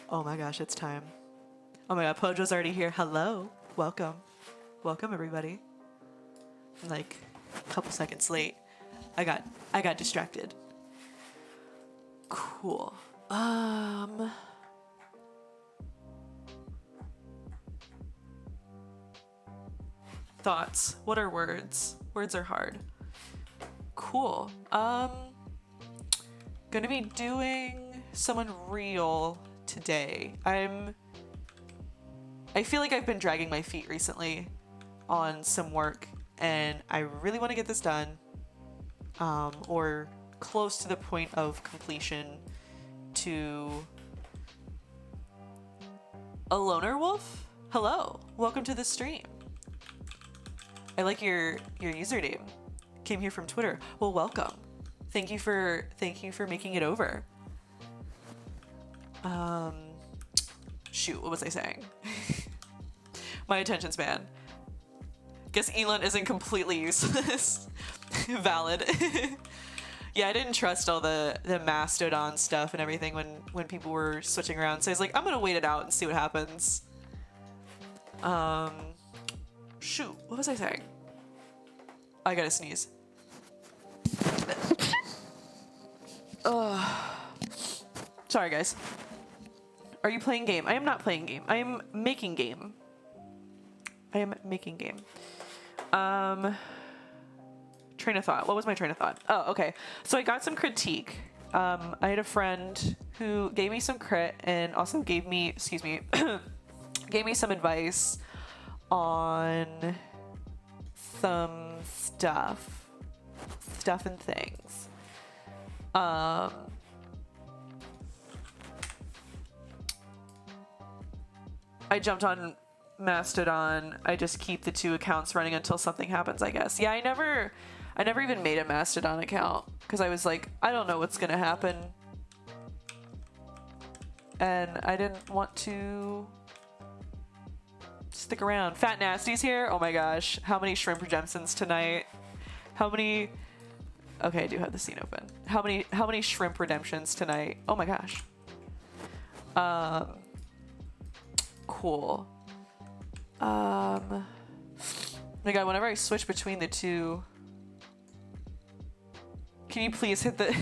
Oh my gosh, it's time. Oh my god, Pojo's already here. Hello. Welcome. Welcome everybody. I'm like a couple seconds late. I got distracted. Cool. Thoughts. What are words? Words are hard. Cool. Gonna be doing someone real today. I feel like I've been dragging my feet recently on some work and I really want to get this done, or close to the point of completion to a loner wolf. Hello, welcome to the stream. I like your username. Came here from Twitter. Well, welcome. Thank you for making it over. Shoot, what was I saying? My attention span. Guess Elon isn't completely useless. Valid. Yeah, I didn't trust all the Mastodon stuff and everything when people were switching around. So I was like, I'm gonna wait it out and see what happens. Shoot, what was I saying? I gotta sneeze. Sorry guys. Are you playing game? I am not playing game. I am making game. I am making game. Train of thought. What was my train of thought? Oh, okay. So I got some critique. I had a friend who gave me some crit and also gave me, excuse me, gave me some advice on some stuff and things. I jumped on Mastodon. I just keep the two accounts running until something happens, I guess. Yeah, I never even made a Mastodon account because I was like, I don't know what's gonna happen. And I didn't want to stick around. Fat Nasty's here. Oh my gosh. How many shrimp redemptions tonight? How many... Okay, I do have the scene open. How many shrimp redemptions tonight? Oh my gosh. Cool. My god, whenever I switch between the two, can you please hit the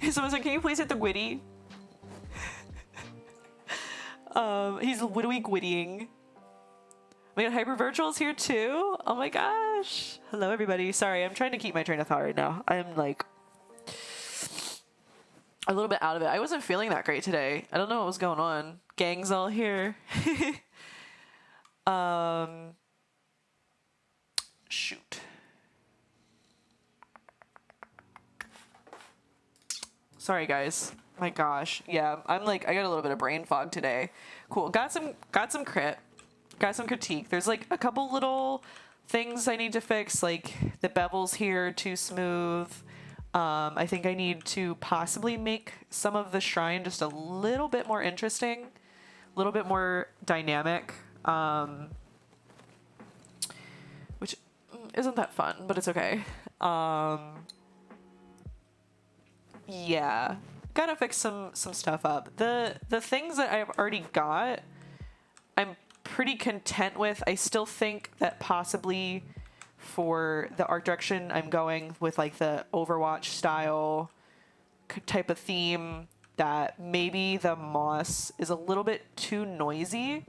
someone said, can you please hit the witty? He's wittying. We got Hyper Virtual's here too. Oh my gosh. Hello everybody. Sorry, I'm trying to keep my train of thought right now. I'm like a little bit out of it. I wasn't feeling that great today. I don't know what was going on. Gang's all here. Shoot. Sorry guys. My gosh. Yeah, I'm like, I got a little bit of brain fog today. Cool. Got some crit. Got some critique. There's like a couple little things I need to fix, like the bevels here too smooth. I think I need to possibly make some of the shrine just a little bit more interesting, a little bit more dynamic, which isn't that fun, but it's okay. Yeah, gotta fix some stuff up. The things that I've already got, I'm pretty content with. I still think that possibly for the art direction I'm going with, like the Overwatch style type of theme, that maybe the moss is a little bit too noisy.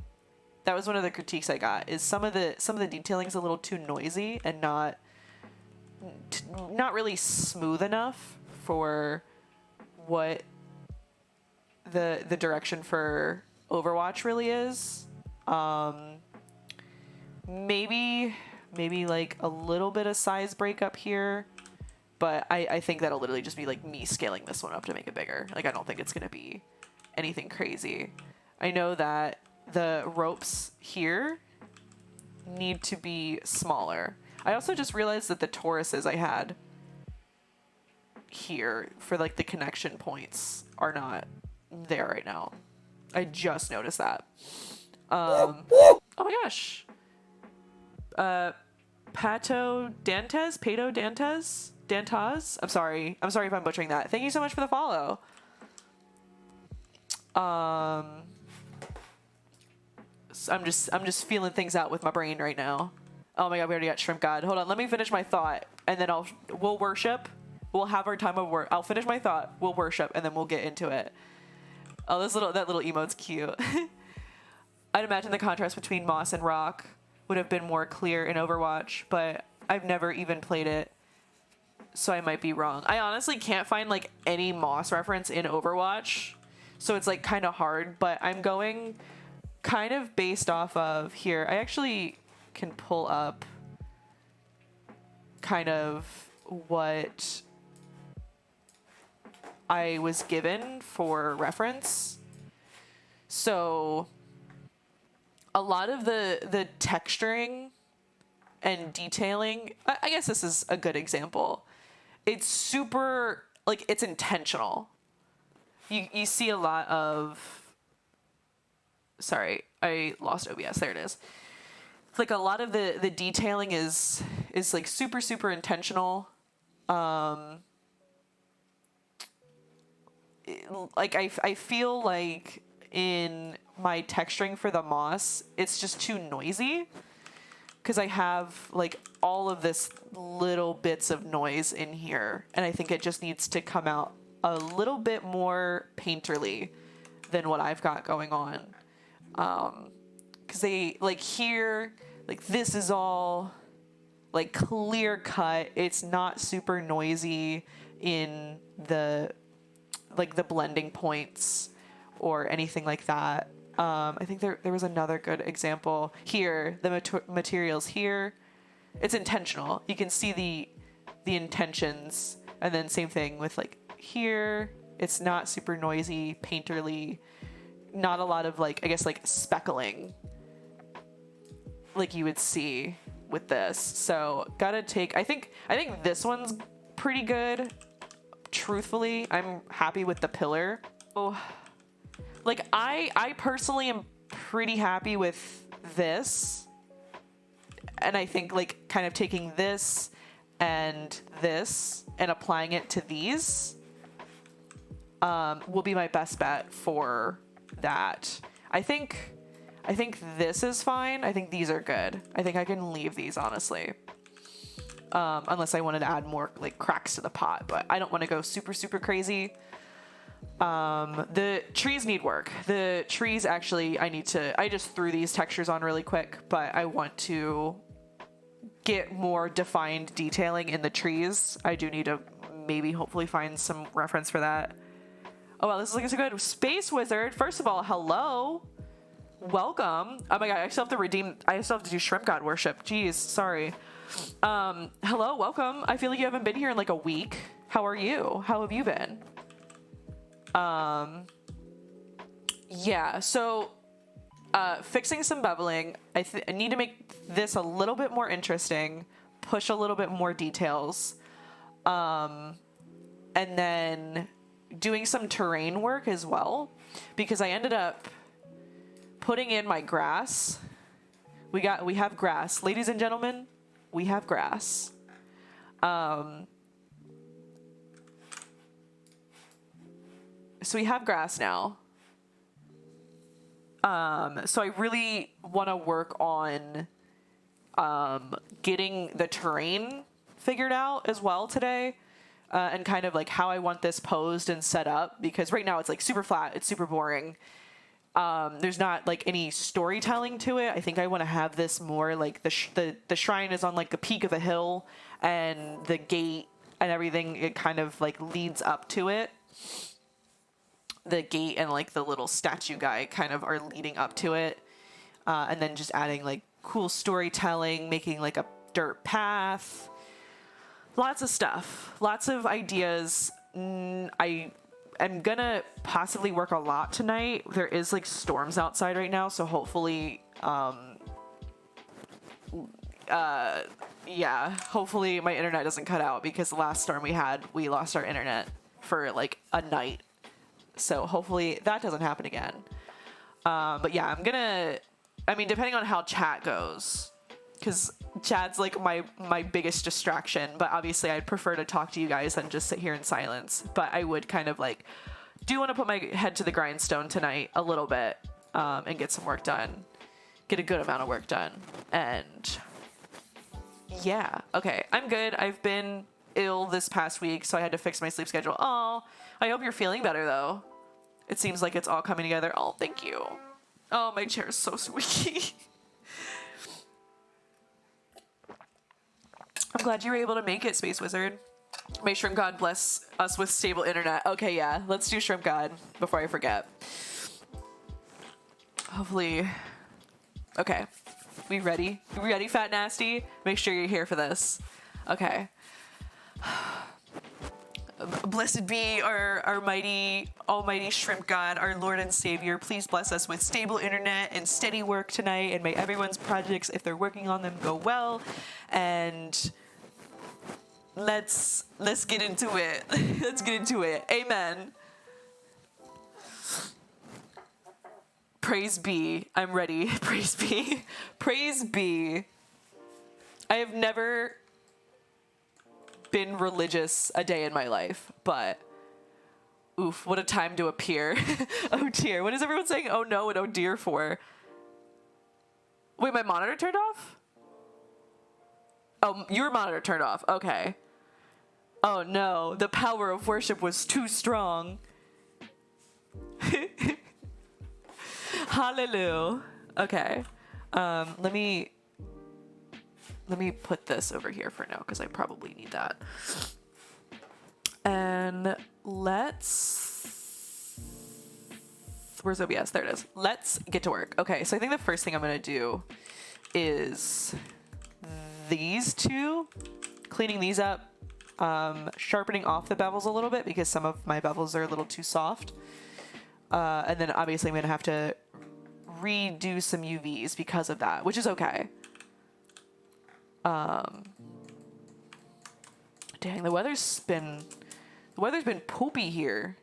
That was one of the critiques I got, is some of the detailing is a little too noisy and not really smooth enough for what the direction for Overwatch really is. Maybe like a little bit of size breakup here, but I think that'll literally just be like me scaling this one up to make it bigger. Like, I don't think it's gonna be anything crazy. I know that the ropes here need to be smaller. I also just realized that the Tauruses I had here for like the connection points are not there right now. I just noticed that. Oh my gosh. Pato Dantes? I'm sorry if I'm butchering that. Thank you so much for the follow. So I'm just feeling things out with my brain right now. Oh my god, we already got shrimp god. Hold on, let me finish my thought, and then we'll worship. We'll have our time of work. I'll finish my thought. We'll worship, and then we'll get into it. Oh, that little emote's cute. I'd imagine the contrast between moss and rock would have been more clear in Overwatch, but I've never even played it, so I might be wrong. I honestly can't find like any moss reference in Overwatch, so it's like kind of hard, but I'm going kind of based off of here. I actually can pull up kind of what I was given for reference. So a lot of the texturing and detailing, I guess this is a good example. It's super, like, it's intentional. You see a lot of, sorry, I lost OBS. There it is. It's like a lot of the detailing is like super, super intentional. Like I feel like in my texturing for the moss, it's just too noisy because I have like all of this little bits of noise in here, and I think it just needs to come out a little bit more painterly than what I've got going on. Because they like here, like this is all like clear cut. It's not super noisy in the like the blending points or anything like that. I think there was another good example here. The materials here, it's intentional. You can see the intentions, and then same thing with like here. It's not super noisy, painterly. Not a lot of like, I guess, like speckling like you would see with this. So gotta take, I think this one's pretty good. Truthfully, I'm happy with the pillar. Oh, like I personally am pretty happy with this. And I think like kind of taking this and applying it to these will be my best bet for that. I think this is fine. I think these are good. I think I can leave these, honestly. Unless I wanted to add more like cracks to the pot, but I don't want to go super, super crazy. The trees need work. The trees actually, I just threw these textures on really quick, but I want to get more defined detailing in the trees. I do need to maybe hopefully find some reference for that. Oh, wow, this is looking so good. Space Wizard, first of all, hello. Welcome. Oh my god, I still have to do Shrimp God Worship. Jeez, sorry. Hello, welcome. I feel like you haven't been here in like a week. How are you? How have you been? Yeah, so fixing some beveling. I need to make this a little bit more interesting, push a little bit more details, and then doing some terrain work as well, because I ended up putting in my grass. We have grass, ladies and gentlemen. We have grass. So we have grass now. So I really want to work on getting the terrain figured out as well today, and kind of like how I want this posed and set up, because right now it's like super flat, it's super boring. There's not like any storytelling to it. I think I want to have this more like the shrine is on like the peak of a hill, and the gate and everything, it kind of like leads up to it. The gate and like the little statue guy kind of are leading up to it, and then just adding like cool storytelling, making like a dirt path, lots of stuff, lots of ideas. I'm gonna possibly work a lot tonight. There is like storms outside right now, so hopefully yeah, hopefully my internet doesn't cut out, because the last storm we had, we lost our internet for like a night. So hopefully that doesn't happen again. But yeah, depending on how chat goes, because chat's like my biggest distraction, but obviously I'd prefer to talk to you guys than just sit here in silence. But I would kind of like do want to put my head to the grindstone tonight a little bit, and get some work done. Get a good amount of work done. And yeah, okay, I'm good. I've been ill this past week, so I had to fix my sleep schedule. Oh, I hope you're feeling better though. It seems like it's all coming together. Oh, thank you. Oh, my chair is so squeaky. I'm glad you were able to make it, Space Wizard. May Shrimp God bless us with stable internet. Okay, yeah, let's do Shrimp God before I forget. Hopefully. Okay. We ready? We ready, Fat Nasty? Make sure you're here for this. Okay. Blessed be our mighty, almighty Shrimp God, our Lord and Savior. Please bless us with stable internet and steady work tonight, and may everyone's projects, if they're working on them, go well. And let's get into it. Let's get into it. Amen. Praise be. I'm ready. Praise be. Praise be. I have never been religious a day in my life, but oof, what a time to appear. Oh dear. What is everyone saying oh no and oh dear for? Wait, my monitor turned off? Oh, your monitor turned off. Okay. Oh no, the power of worship was too strong. Hallelujah. Okay. Let me put this over here for now because I probably need that. And where's OBS? There it is. Let's get to work. Okay, so I think the first thing I'm gonna do is these two, cleaning these up, sharpening off the bevels a little bit because some of my bevels are a little too soft. And then obviously I'm gonna have to redo some UVs because of that, which is okay. Dang, the weather's been poopy here.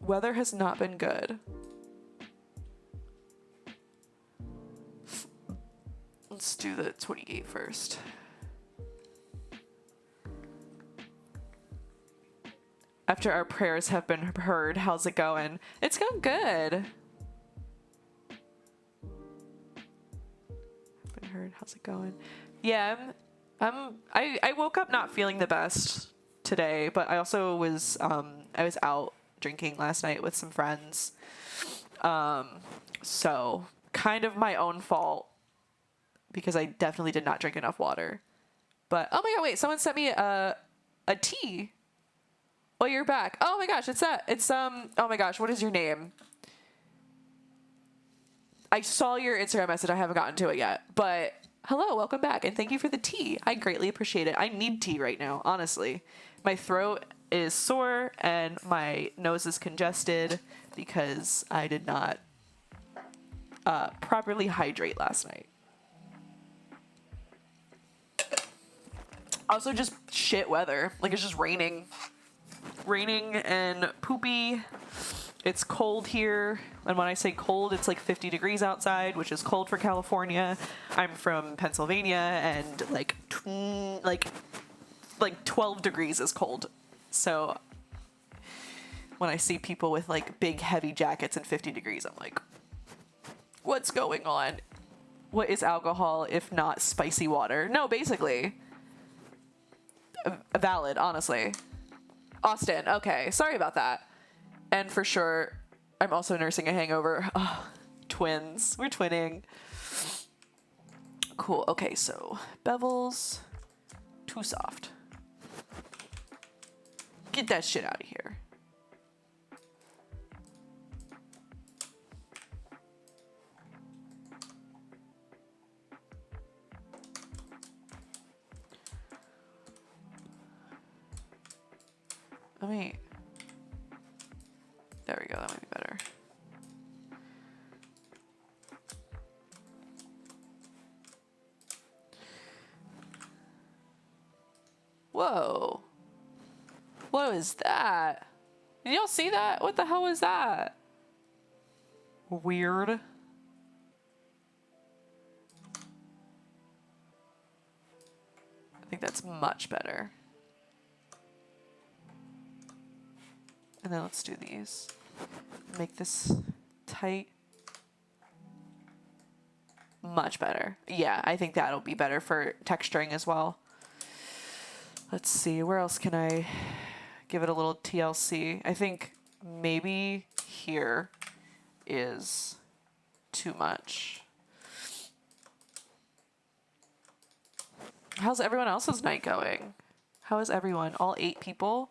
Weather has not been good. Let's do the 28 first. After our prayers have been heard, how's it going? It's going good. Been heard, how's it going? Yeah, I woke up not feeling the best today, but I also was I was out drinking last night with some friends. So kind of my own fault because I definitely did not drink enough water. But oh my god, wait, someone sent me a tea. Oh, you're back. Oh my gosh, oh my gosh, what is your name? I saw your Instagram message. I haven't gotten to it yet, but hello, welcome back, and thank you for the tea. I greatly appreciate it. I need tea right now, honestly. My throat is sore and my nose is congested because I did not properly hydrate last night. Also, just shit weather. Like, it's just raining and poopy. It's cold here, and when I say cold, it's like 50 degrees outside, which is cold for California. I'm from Pennsylvania, and like 12 degrees is cold. So when I see people with like big heavy jackets and 50 degrees, I'm like, what's going on? What is alcohol if not spicy water? No, basically. Valid, honestly. Austin, okay, sorry about that. And for sure, I'm also nursing a hangover. Oh, twins. We're twinning. Cool. Okay, so bevels, too soft. Get that shit out of here. There we go, that might be better. Whoa. What is that? Did y'all see that? What the hell was that? Weird. I think that's much better. And then let's do these. Make this tight. Much better. Yeah, I think that'll be better for texturing as well. Let's see, where else can I give it a little TLC? I think maybe here is too much. How's everyone else's night going? How is everyone? All 8 people?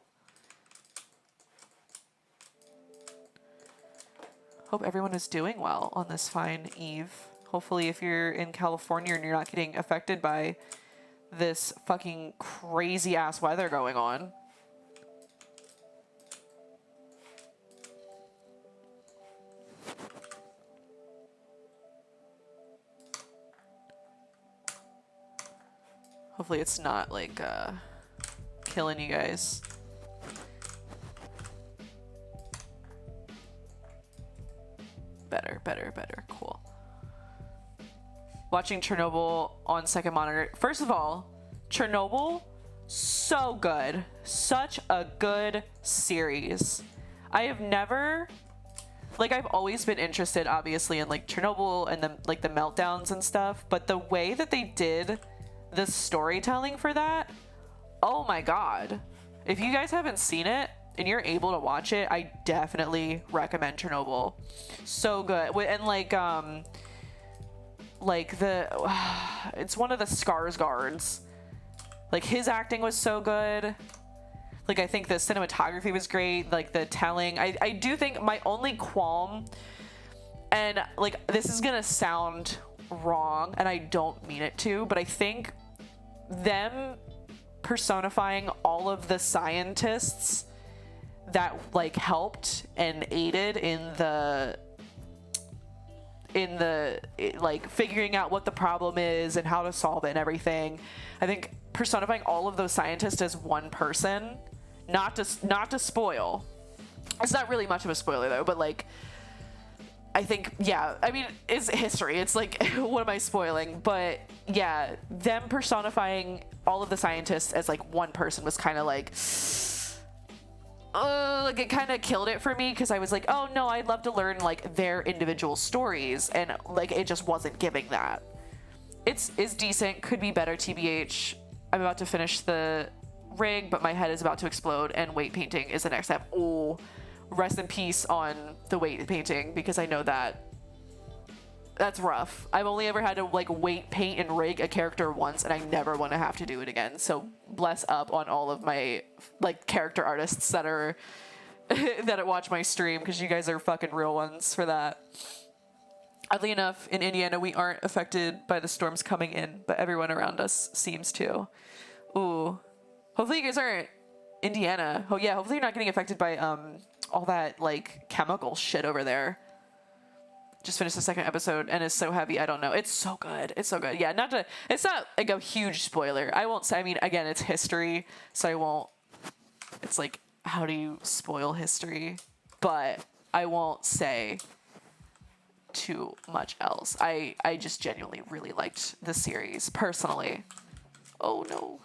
Hope everyone is doing well on this fine eve. Hopefully if you're in California and you're not getting affected by this fucking crazy ass weather going on. Hopefully it's not like killing you guys. Better, better, better. Cool. Watching Chernobyl on second monitor. First of all, Chernobyl, so good. Such a good series. I have never, like, I've always been interested, obviously, in like Chernobyl and the like the meltdowns and stuff, but the way that they did the storytelling for that, oh my god. If you guys haven't seen it and you're able to watch it, I definitely recommend Chernobyl. So good. And like the it's one of the Skarsgårds. Like his acting was so good. Like I think the cinematography was great, like the telling. I do think my only qualm, and like this is gonna sound wrong and I don't mean it to, but I think them personifying all of the scientists that like helped and aided in the like figuring out what the problem is and how to solve it and everything. I think personifying all of those scientists as one person, not to spoil. It's not really much of a spoiler though, but like I think, yeah, I mean, it's history. It's like, what am I spoiling? But yeah, them personifying all of the scientists as like one person was kind of like it kind of killed it for me, because I was like, oh no, I'd love to learn like their individual stories, and like it just wasn't giving that. It's decent, could be better, TBH. I'm about to finish the rig, but my head is about to explode, and weight painting is the next step. Oh, rest in peace on the weight painting, because I know that's rough. I've only ever had to like weight paint and rig a character once, and I never want to have to do it again. So bless up on all of my like character artists that are that watch my stream, because you guys are fucking real ones for that. Oddly enough, in Indiana, we aren't affected by the storms coming in, but everyone around us seems to. Ooh. Hopefully you guys aren't Indiana. Oh yeah, hopefully you're not getting affected by all that like chemical shit over there. Just finished the second episode and it's so heavy. I don't know. It's so good. It's so good. Yeah, it's not like a huge spoiler. I won't say, I mean, again, it's history, so I won't, it's like, how do you spoil history? But I won't say too much else. I just genuinely really liked the series personally. Oh no.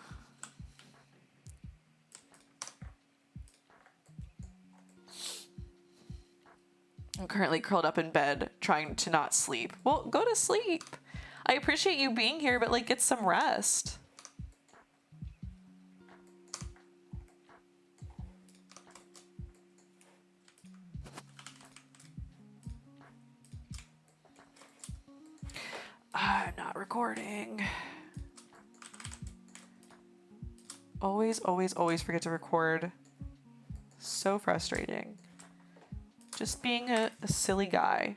I'm currently curled up in bed trying to not sleep. Well, go to sleep. I appreciate you being here, but like get some rest. I'm not recording. Always, always, always forget to record. So frustrating. Just being a silly guy.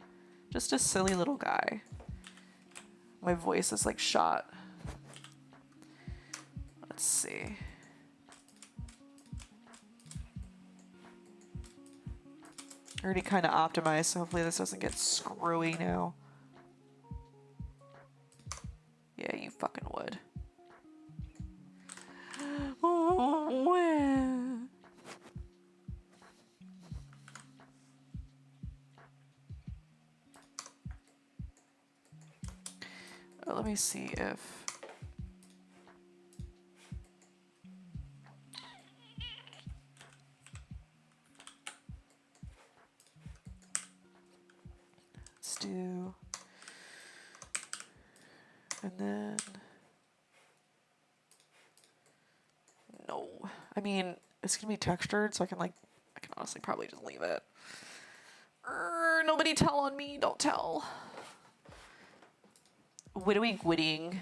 Just a silly little guy. My voice is like shot. Let's see. Already kind of optimized, so hopefully this doesn't get screwy now. Yeah, you fucking would. Let me see if... Let's do, and then, no. I mean, it's gonna be textured, so I can honestly probably just leave it. Nobody tell on me, don't tell. What are we gwitting?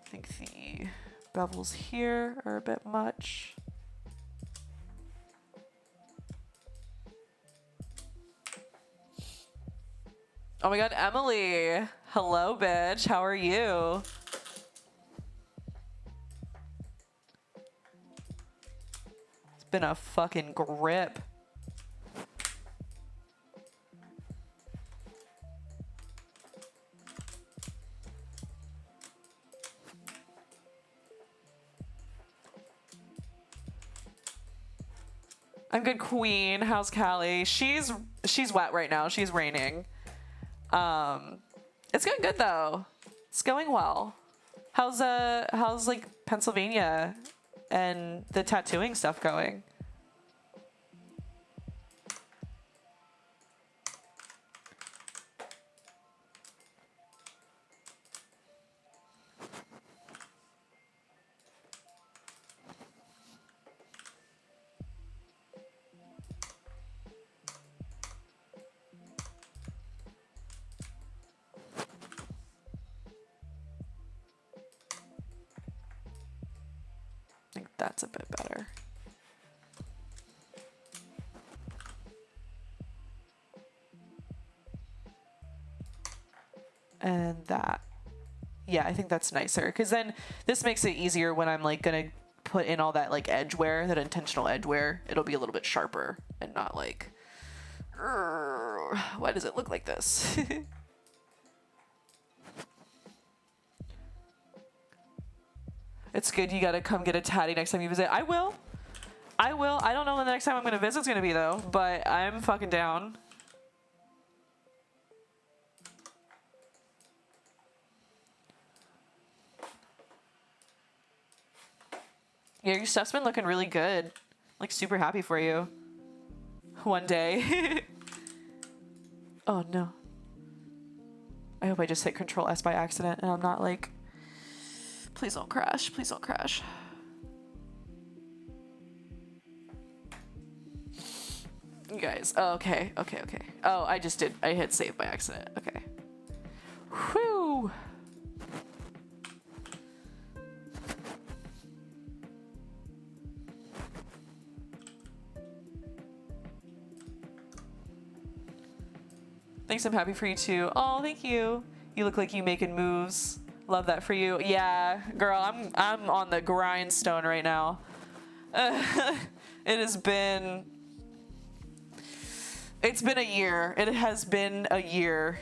I think the bevels here are a bit much. Oh my god, Emily. Hello, bitch. How are you? It's been a fucking grip. I'm good, Queen. How's Callie? She's wet right now. She's raining. It's going good though. It's going well. How's like Pennsylvania and the tattooing stuff going? I think that's a bit better. And that. Yeah, I think that's nicer. Because then this makes it easier when I'm like going to put in all that like edge wear, that intentional edge wear. It'll be a little bit sharper and not like, why does it look like this? It's good. You got to come get a tatty next time you visit. I will. I don't know when the next time I'm going to visit is going to be though, but I'm fucking down. Yeah, your stuff's been looking really good. Like super happy for you. One day. Oh no. I hope I just hit Control S by accident and I'm not like, please don't crash. Please don't crash. You guys. Oh, okay. Okay. Okay. Oh, I hit save by accident. Okay. Whew. Thanks. I'm happy for you too. Oh, thank you. You look like you making moves. Love that for you. Yeah, girl, I'm on the grindstone right now. It's been a year. It has been a year.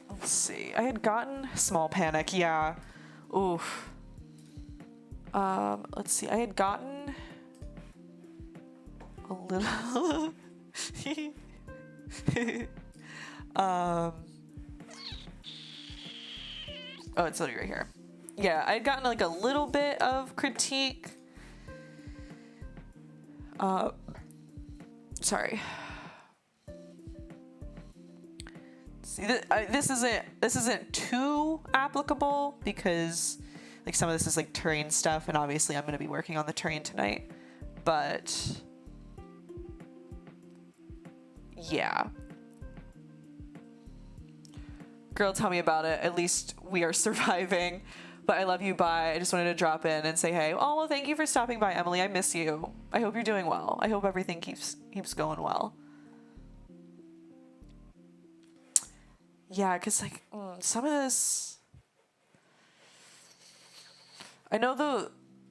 Let's see. I had gotten Small Panic. Yeah. Oof. Let's see. I had gotten a little. Oh, it's literally right here. Yeah, I had gotten like a little bit of critique. Sorry. See, this isn't too applicable because like some of this is like terrain stuff, and obviously I'm going to be working on the terrain tonight. But yeah. Girl, tell me about it. At least we are surviving. But I love you. Bye. I just wanted to drop in and say hey. Oh, well, thank you for stopping by, Emily. I miss you. I hope you're doing well. I hope everything keeps going well. Yeah, because like some of this, I know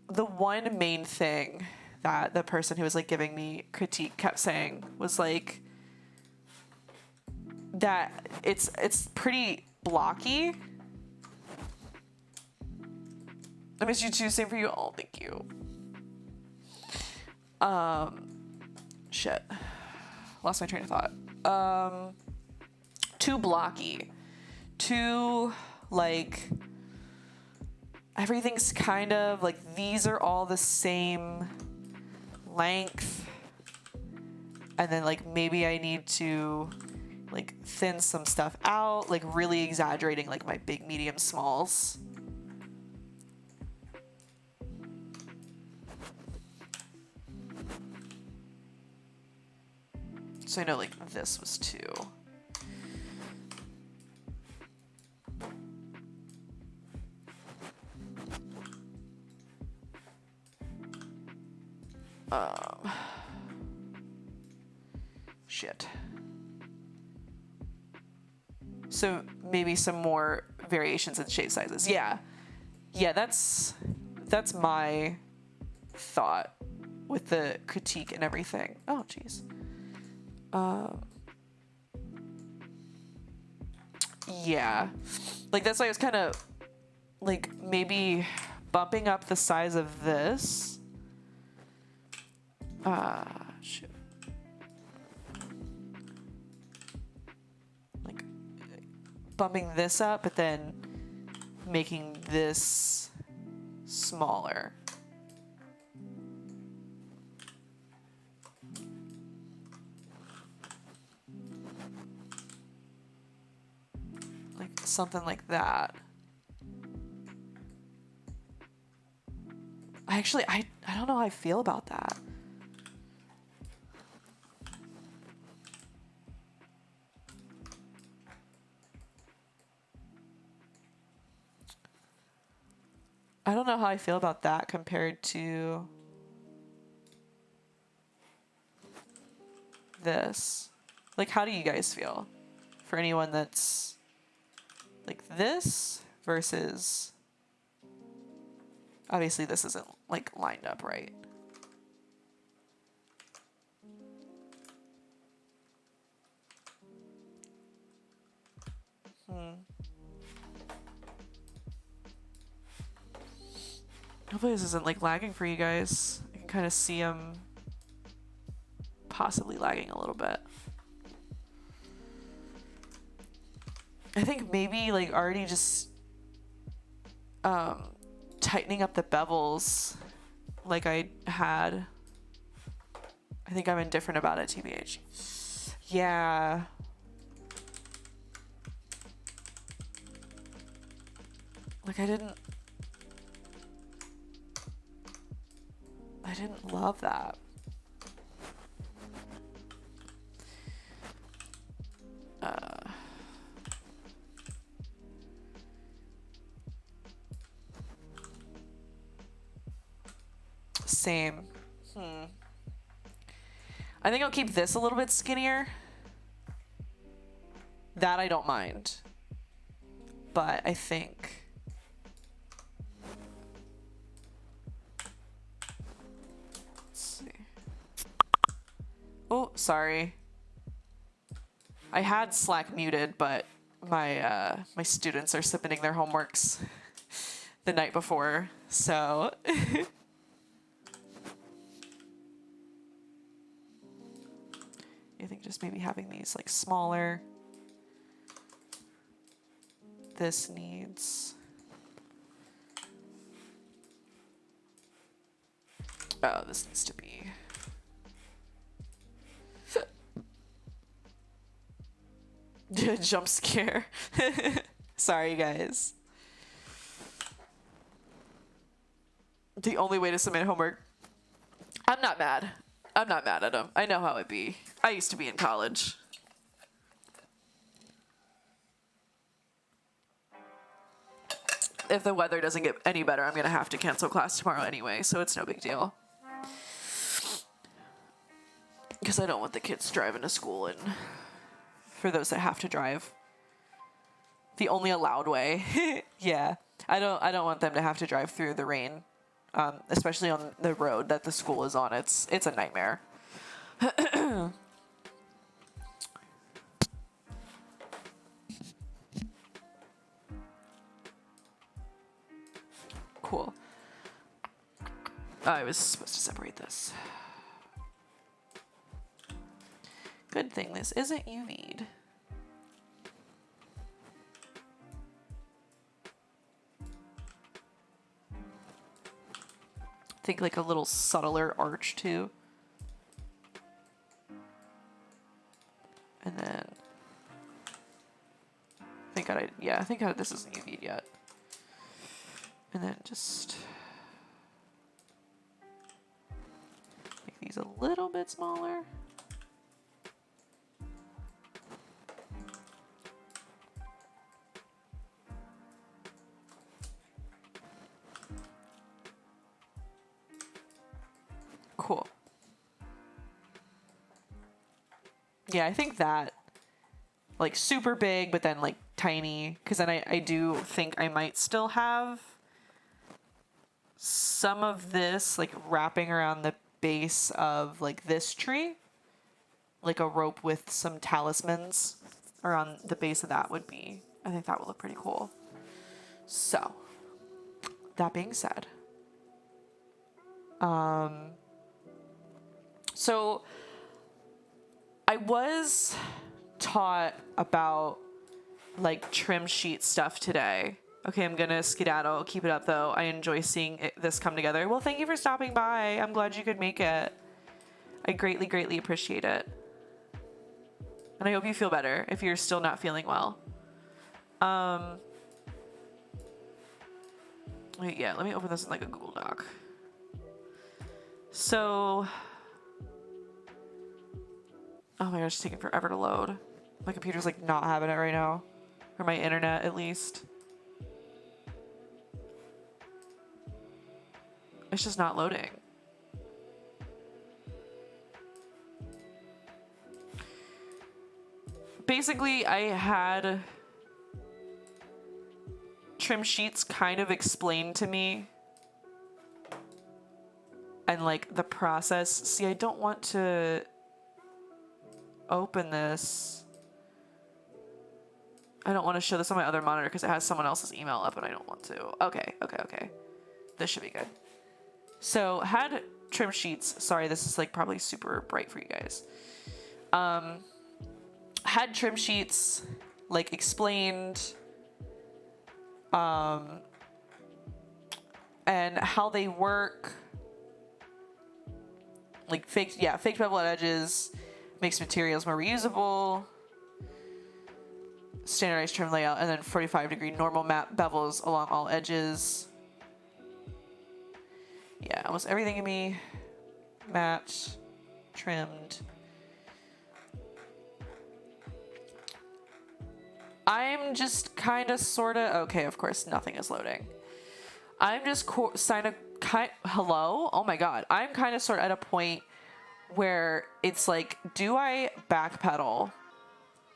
the one main thing that the person who was like giving me critique kept saying was like that it's pretty blocky. I miss you too. Same for you. Oh, thank you. Shit. Lost my train of thought. Too blocky. Too, like, everything's kind of, like, these are all the same length. And then, like, maybe I need to, like, thin some stuff out, like, really exaggerating, like, my big, medium, smalls. So I know, like, this was 2. Shit. So maybe some more variations in shape sizes. Yeah. Yeah, that's my thought with the critique and everything. Oh, jeez. Yeah. Like, that's why I was kind of, like, maybe bumping up the size of this. Shit. Like, bumping this up, but then making this smaller. Like, something like that. I don't know how I feel about that. I don't know how I feel about that compared to this. Like, how do you guys feel? For anyone that's like this versus, obviously this isn't like lined up right. Hopefully this isn't like lagging for you guys. I can kind of see them possibly lagging a little bit. I think maybe like already just tightening up the bevels like I had. I think I'm indifferent about it, TBH. Yeah. Like I didn't love that. Same. I think I'll keep this a little bit skinnier. That I don't mind. But I think... Let's see. Oh, sorry. I had Slack muted, but my my students are submitting their homeworks the night before, so... I think just maybe having these like smaller. This needs... Oh, this needs to be... Jump scare. Sorry, guys. The only way to submit homework. I'm not mad. I'm not mad at them. I know how it be. I used to be in college. If the weather doesn't get any better, I'm going to have to cancel class tomorrow anyway, so it's no big deal. Because I don't want the kids driving to school, and for those that have to drive, the only allowed way. Yeah, I don't want them to have to drive through the rain, especially on the road that the school is on. It's a nightmare. Cool. I was supposed to separate this. Good thing this isn't UV'd. Think like a little subtler arch too. And then, thank God thank God this isn't UV'd yet. And then just make these a little bit smaller. Cool. Yeah, I think that, like, super big, but then, like, tiny. Because then I do think I might still have some of this, like, wrapping around the base of, like, this tree. Like a rope with some talismans around the base of that would be, I think that would look pretty cool. So, that being said. So, I was taught about, like, trim sheet stuff today. Okay, I'm gonna skedaddle. Keep it up, though. I enjoy seeing this come together. Well, thank you for stopping by. I'm glad you could make it. I greatly, greatly appreciate it. And I hope you feel better if you're still not feeling well. Wait, yeah, let me open this in, like, a Google Doc. So... oh my gosh, it's taking forever to load. My computer's like not having it right now. Or my internet, at least. It's just not loading. Basically, I had trim sheets kind of explained to me. And like the process. See, I don't want to open this. I don't want to show this on my other monitor because it has someone else's email up and I don't want to. Okay. This should be good. So had trim sheets. Sorry, this is like probably super bright for you guys. Had trim sheets like explained and how they work. Like faked bevel edges, makes materials more reusable, standardized trim layout, and then 45-degree normal matte bevels along all edges. Yeah, almost everything can be matte, trimmed. I'm just kind of, sort of, okay, of course, nothing is loading. I'm just hello? Oh my God. I'm kind of sort of at a point where it's like, do I backpedal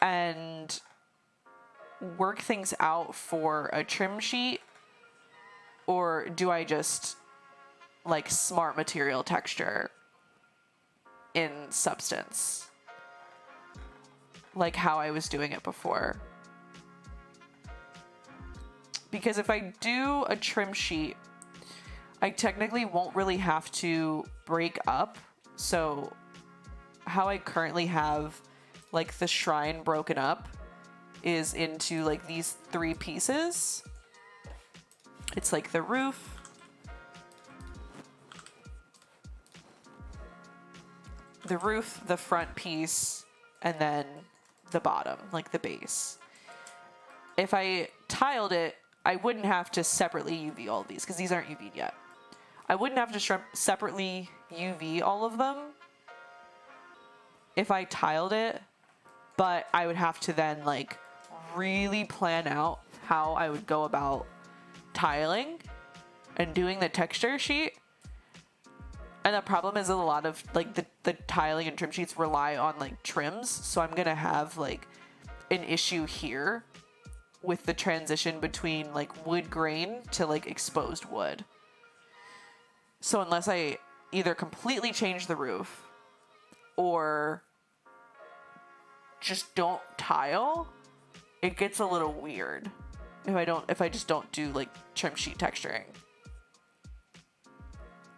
and work things out for a trim sheet? Or do I just like smart material texture in substance? Like how I was doing it before. Because if I do a trim sheet, I technically won't really have to break up. So how I currently have like the shrine broken up is into like these 3 pieces. It's like the roof, the front piece, and then the bottom, like the base. If I tiled it, I wouldn't have to separately UV all of these because these aren't UV'd yet. I wouldn't have to separately UV all of them if I tiled it, but I would have to then like really plan out how I would go about tiling and doing the texture sheet. And the problem is that a lot of like the tiling and trim sheets rely on like trims. So I'm going to have like an issue here with the transition between like wood grain to like exposed wood. So unless I either completely change the roof or just don't tile, it gets a little weird if I just don't do like trim sheet texturing.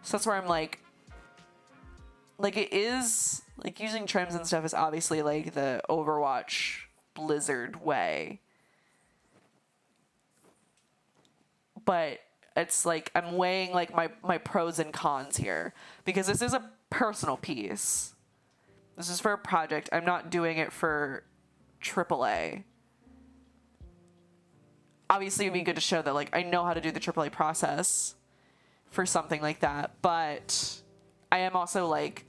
So that's where I'm like it is Like, using trims and stuff is obviously, like, the Overwatch Blizzard way. But it's, like, I'm weighing, like, my pros and cons here. Because this is a personal piece. This is for a project. I'm not doing it for AAA. Obviously, it'd be good to show that, like, I know how to do the AAA process for something like that. But I am also, like,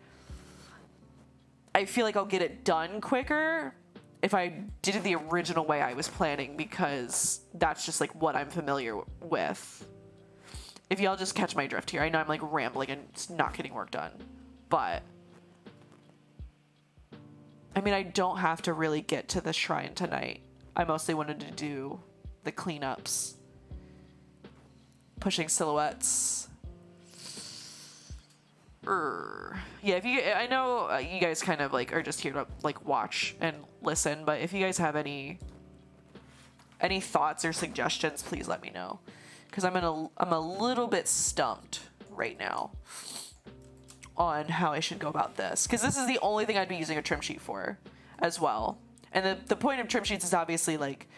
I feel like I'll get it done quicker if I did it the original way I was planning, because that's just, like, what I'm familiar with. If y'all just catch my drift here. I know I'm, like, rambling and it's not getting work done. But I mean, I don't have to really get to the shrine tonight. I mostly wanted to do the cleanups. Pushing silhouettes. Yeah, if you, I know you guys kind of, like, are just here to, like, watch and listen, but if you guys have any thoughts or suggestions, please let me know. Because I'm a little bit stumped right now on how I should go about this, because this is the only thing I'd be using a trim sheet for as well. And the point of trim sheets is obviously, like,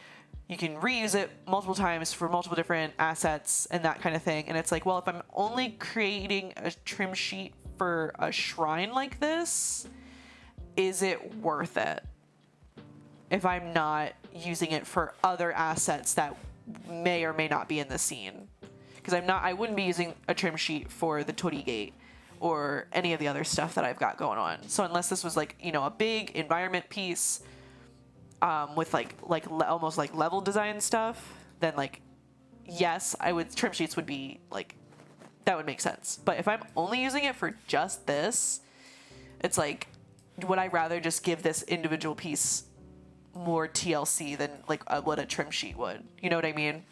you can reuse it multiple times for multiple different assets and that kind of thing. And it's like, well, if I'm only creating a trim sheet for a shrine like this, is it worth it if I'm not using it for other assets that may or may not be in the scene? Because I wouldn't be using a trim sheet for the Tori Gate or any of the other stuff that I've got going on. So unless this was, like, you know, a big environment piece with almost like level design stuff, then, like, yes, trim sheets would be, like, that would make sense. But if I'm only using it for just this, it's like, would I rather just give this individual piece more TLC than, like, what a trim sheet would? You know what I mean?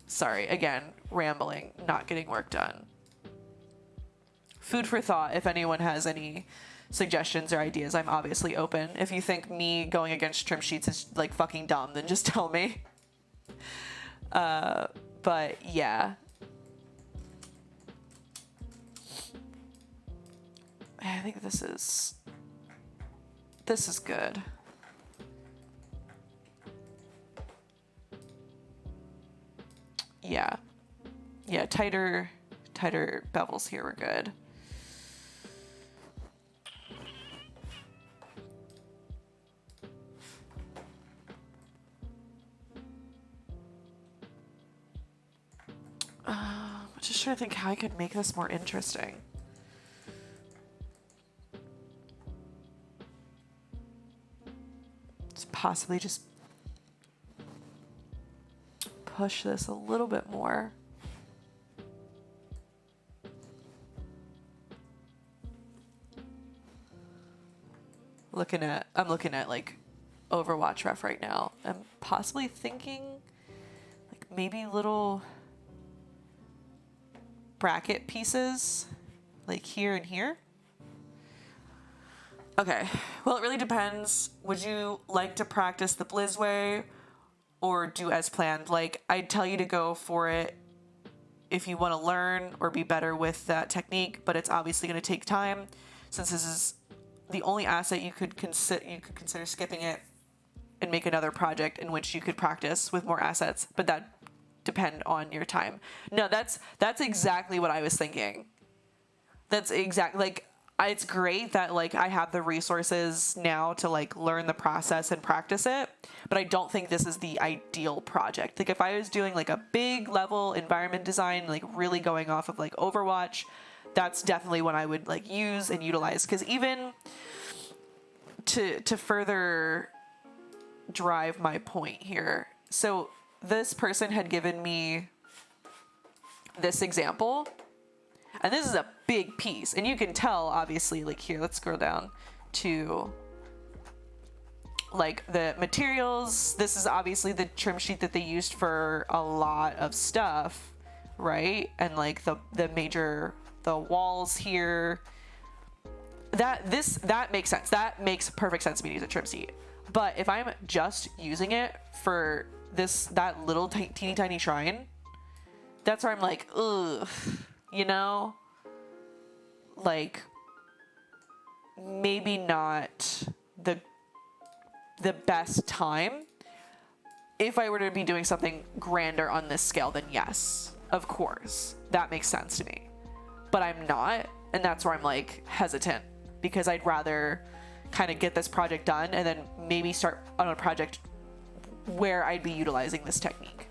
Sorry, again, rambling, not getting work done. Food for thought. If anyone has any suggestions or ideas, I'm obviously open. If you think me going against trim sheets is, like, fucking dumb, then just tell me. But yeah. I think this is good. Yeah. Yeah, tighter bevels here were good. I'm just trying to think how I could make this more interesting. Let's possibly just push this a little bit more. I'm looking at like Overwatch Ref right now. I'm possibly thinking like maybe little bracket pieces like here and here. Okay, well, it really depends. Would you like to practice the Blizz way or do as planned? Like, I'd tell you to go for it if you want to learn or be better with that technique, but it's obviously going to take time since this is the only asset you could consider skipping it and make another project in which you could practice with more assets, but that depend on your time. No, that's exactly what I was thinking. That's exactly, like, it's great that, like, I have the resources now to, like, learn the process and practice it, but I don't think this is the ideal project. Like, if I was doing, like, a big level environment design, like, really going off of, like, Overwatch, that's definitely what I would, like, use and utilize. Because even to further drive my point here, so this person had given me this example, and this is a big piece, and you can tell, obviously, like, here, let's scroll down to, like, the materials. This is obviously the trim sheet that they used for a lot of stuff, right? And, like, the walls here, that makes sense. That makes perfect sense to me to use a trim sheet. But if I'm just using it for that little teeny tiny shrine, that's where I'm like, ugh, you know? Like, maybe not the best time. If I were to be doing something grander on this scale, then yes, of course, that makes sense to me. But I'm not, and that's where I'm like hesitant, because I'd rather kind of get this project done and then maybe start on a project where I'd be utilizing this technique.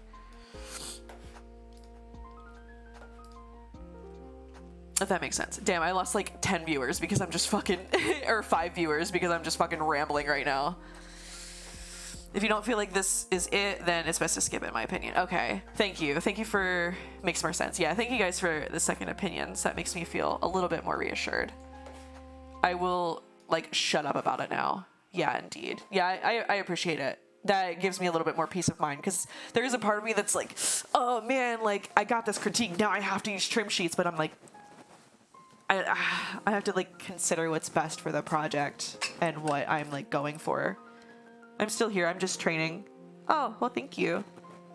If that makes sense. Damn, I lost like 10 viewers because I'm just fucking, or 5 viewers because I'm just fucking rambling right now. If you don't feel like this is it, then it's best to skip it, in my opinion. Okay, thank you. Thank you for, makes more sense. Yeah, thank you guys for the second opinions. That makes me feel a little bit more reassured. I will like shut up about it now. Yeah, indeed. Yeah, I appreciate it. That gives me a little bit more peace of mind, because there is a part of me that's like, oh man, like I got this critique, now I have to use trim sheets, but I'm like, I have to like consider what's best for the project and what I'm like going for. I'm still here. I'm just training. Oh, well, thank you.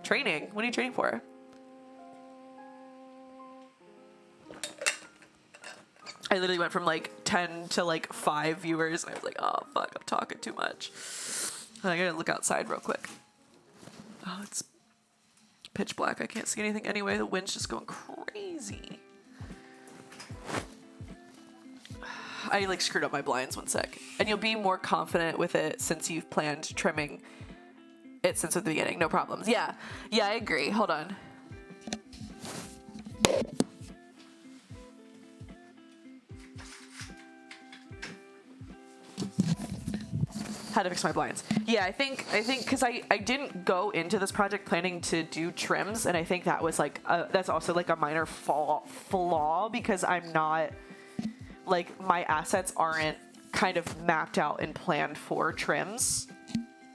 Training? What are you training for? I literally went from like 10 to like 5 viewers. And I was like, oh, fuck, I'm talking too much. And I gotta look outside real quick. Oh, it's pitch black. I can't see anything anyway. The wind's just going crazy. I like screwed up my blinds, one sec. And you'll be more confident with it since you've planned trimming it since the beginning. No problems. Yeah, I agree. Hold on. How to fix my blinds. Yeah, I think because I didn't go into this project planning to do trims, and I think that was like that's also like a minor flaw because I'm not, like, my assets aren't kind of mapped out and planned for trims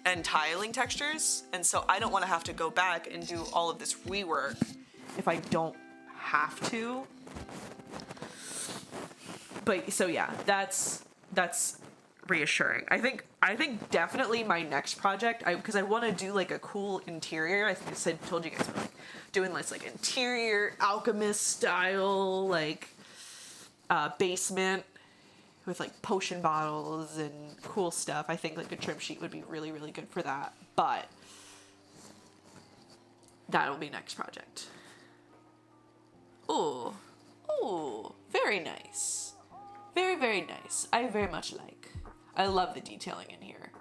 and tiling textures. And so I don't want to have to go back and do all of this rework if I don't have to. But so yeah, that's reassuring. I think definitely my next project, because I want to do like a cool interior. I think told you guys I'm like doing this like interior alchemist style, like basement with like potion bottles and cool stuff. I think like a trim sheet would be really, really good for that, but that'll be next project. Ooh, very nice. Very, very nice. I very much like. I love the detailing in here,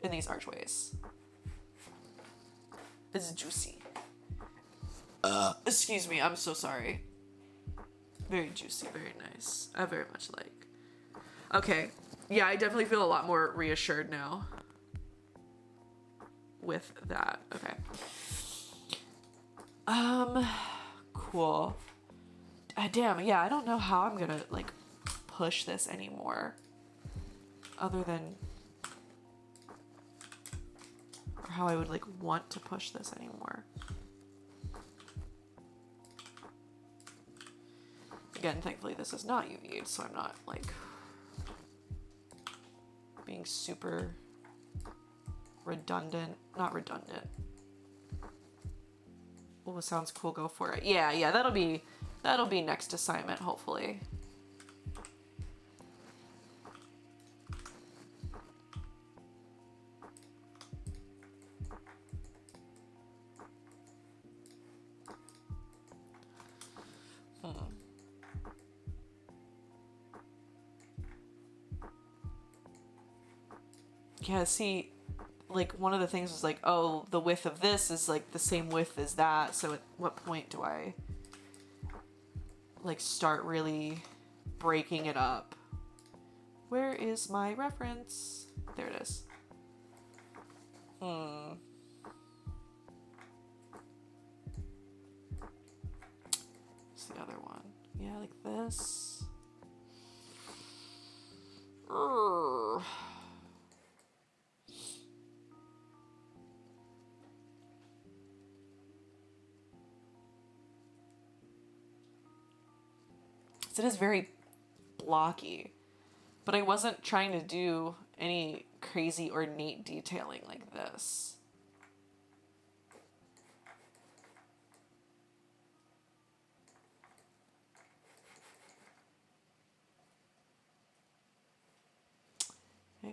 in these archways. It's juicy. Excuse me, I'm so sorry. Very juicy, very nice. I very much like. Okay, yeah, I definitely feel a lot more reassured now with that. Okay. Cool. Damn, yeah, I don't know how I'm gonna like push this anymore, other than, or how I would like want to push this anymore. Again, thankfully this is not UV'd, so I'm not like being super redundant. Not redundant. Oh, sounds cool, go for it. Yeah, that'll be next assignment, hopefully. Yeah, see, like one of the things was like, oh, the width of this is like the same width as that, so at what point do I like start really breaking it up? Where is my reference? There it is. It's the other one. Yeah, like this. Urgh. It is very blocky, but I wasn't trying to do any crazy ornate detailing like this.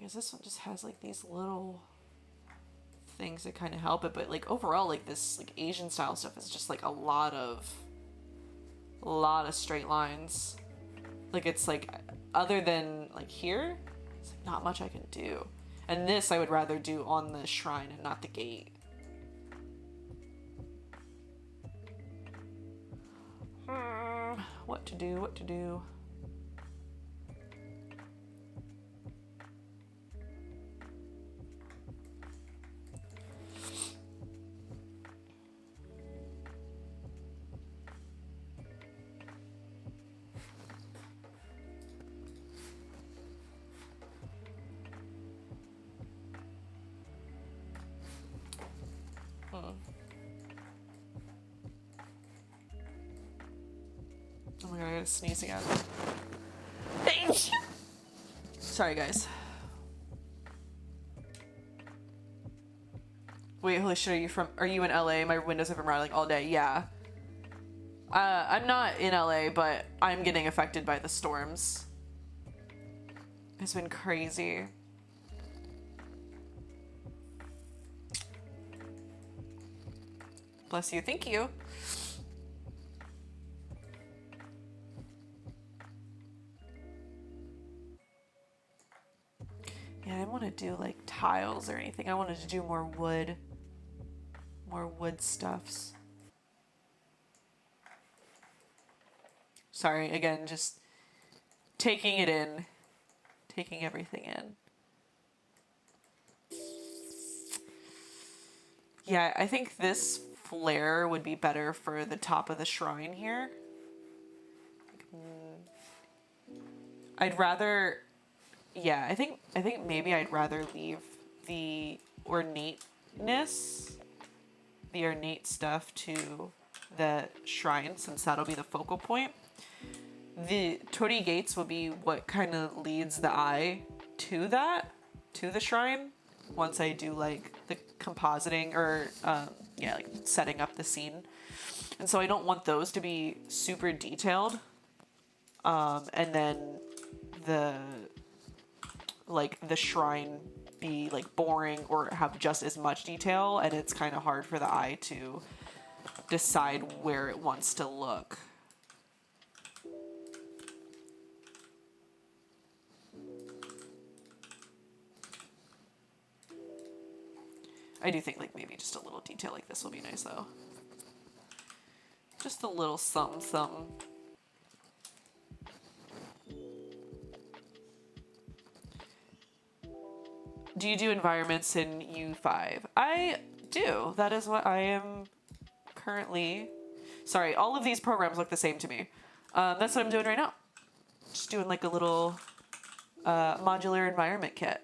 guess this one just has like these little things that kind of help it, but like overall, like this like Asian style stuff is just like a lot of straight lines. Like it's like, other than like here, it's like not much I can do. And this I would rather do on the shrine and not the gate. What to do, what to do. Oh my god, I gotta sneeze again. Sorry, guys. Wait, holy shit, are you in LA? My windows have been rattling all day. Yeah. I'm not in LA, but I'm getting affected by the storms. It's been crazy. Bless you. Thank you. Yeah, I didn't want to do like tiles or anything. I wanted to do more wood stuffs. Sorry, again, just taking it in, taking everything in. Yeah, I think this flare would be better for the top of the shrine here. I'd rather, yeah, I think maybe I'd rather leave the ornate stuff to the shrine, since that'll be the focal point. The torii gates will be what kind of leads the eye to the shrine, once I do like the compositing or yeah, like setting up the scene. And so I don't want those to be super detailed, and then the shrine be like boring or have just as much detail, and it's kind of hard for the eye to decide where it wants to look. I do think like maybe just a little detail like this will be nice though. Just a little something something. Do you do environments in U5? I do. That is what I am currently. Sorry, all of these programs look the same to me. That's what I'm doing right now. Just doing like a little modular environment kit.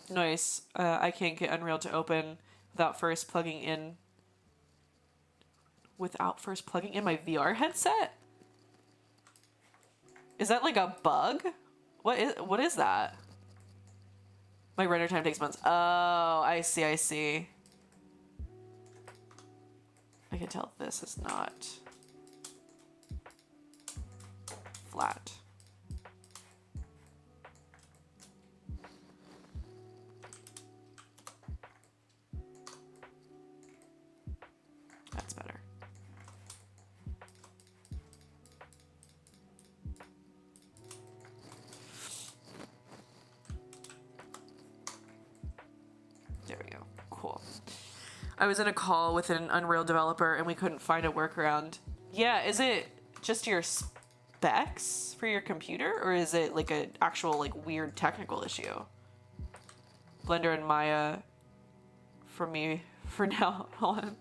Nice. I can't get Unreal to open without first plugging in my VR headset? Is that like a bug? What is that? My render time takes months. Oh, I see. I can tell this is not flat. That's better. There we go. Cool. I was in a call with an Unreal developer and we couldn't find a workaround. Yeah, is it just your specs for your computer, or is it like an actual like weird technical issue? Blender and Maya for me for now. Hold on.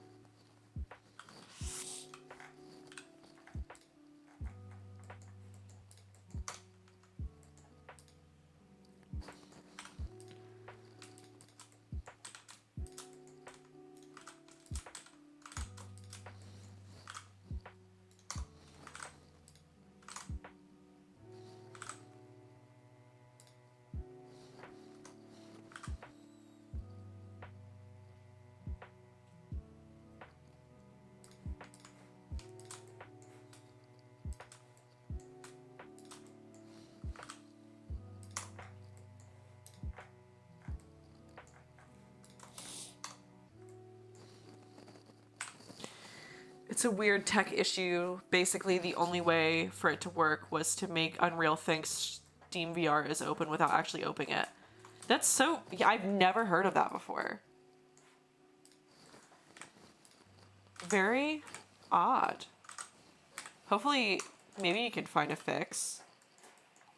It's a weird tech issue. Basically, the only way for it to work was to make Unreal think Steam VR is open without actually opening it. That's so... Yeah, I've never heard of that before. Very odd. Hopefully, maybe you can find a fix.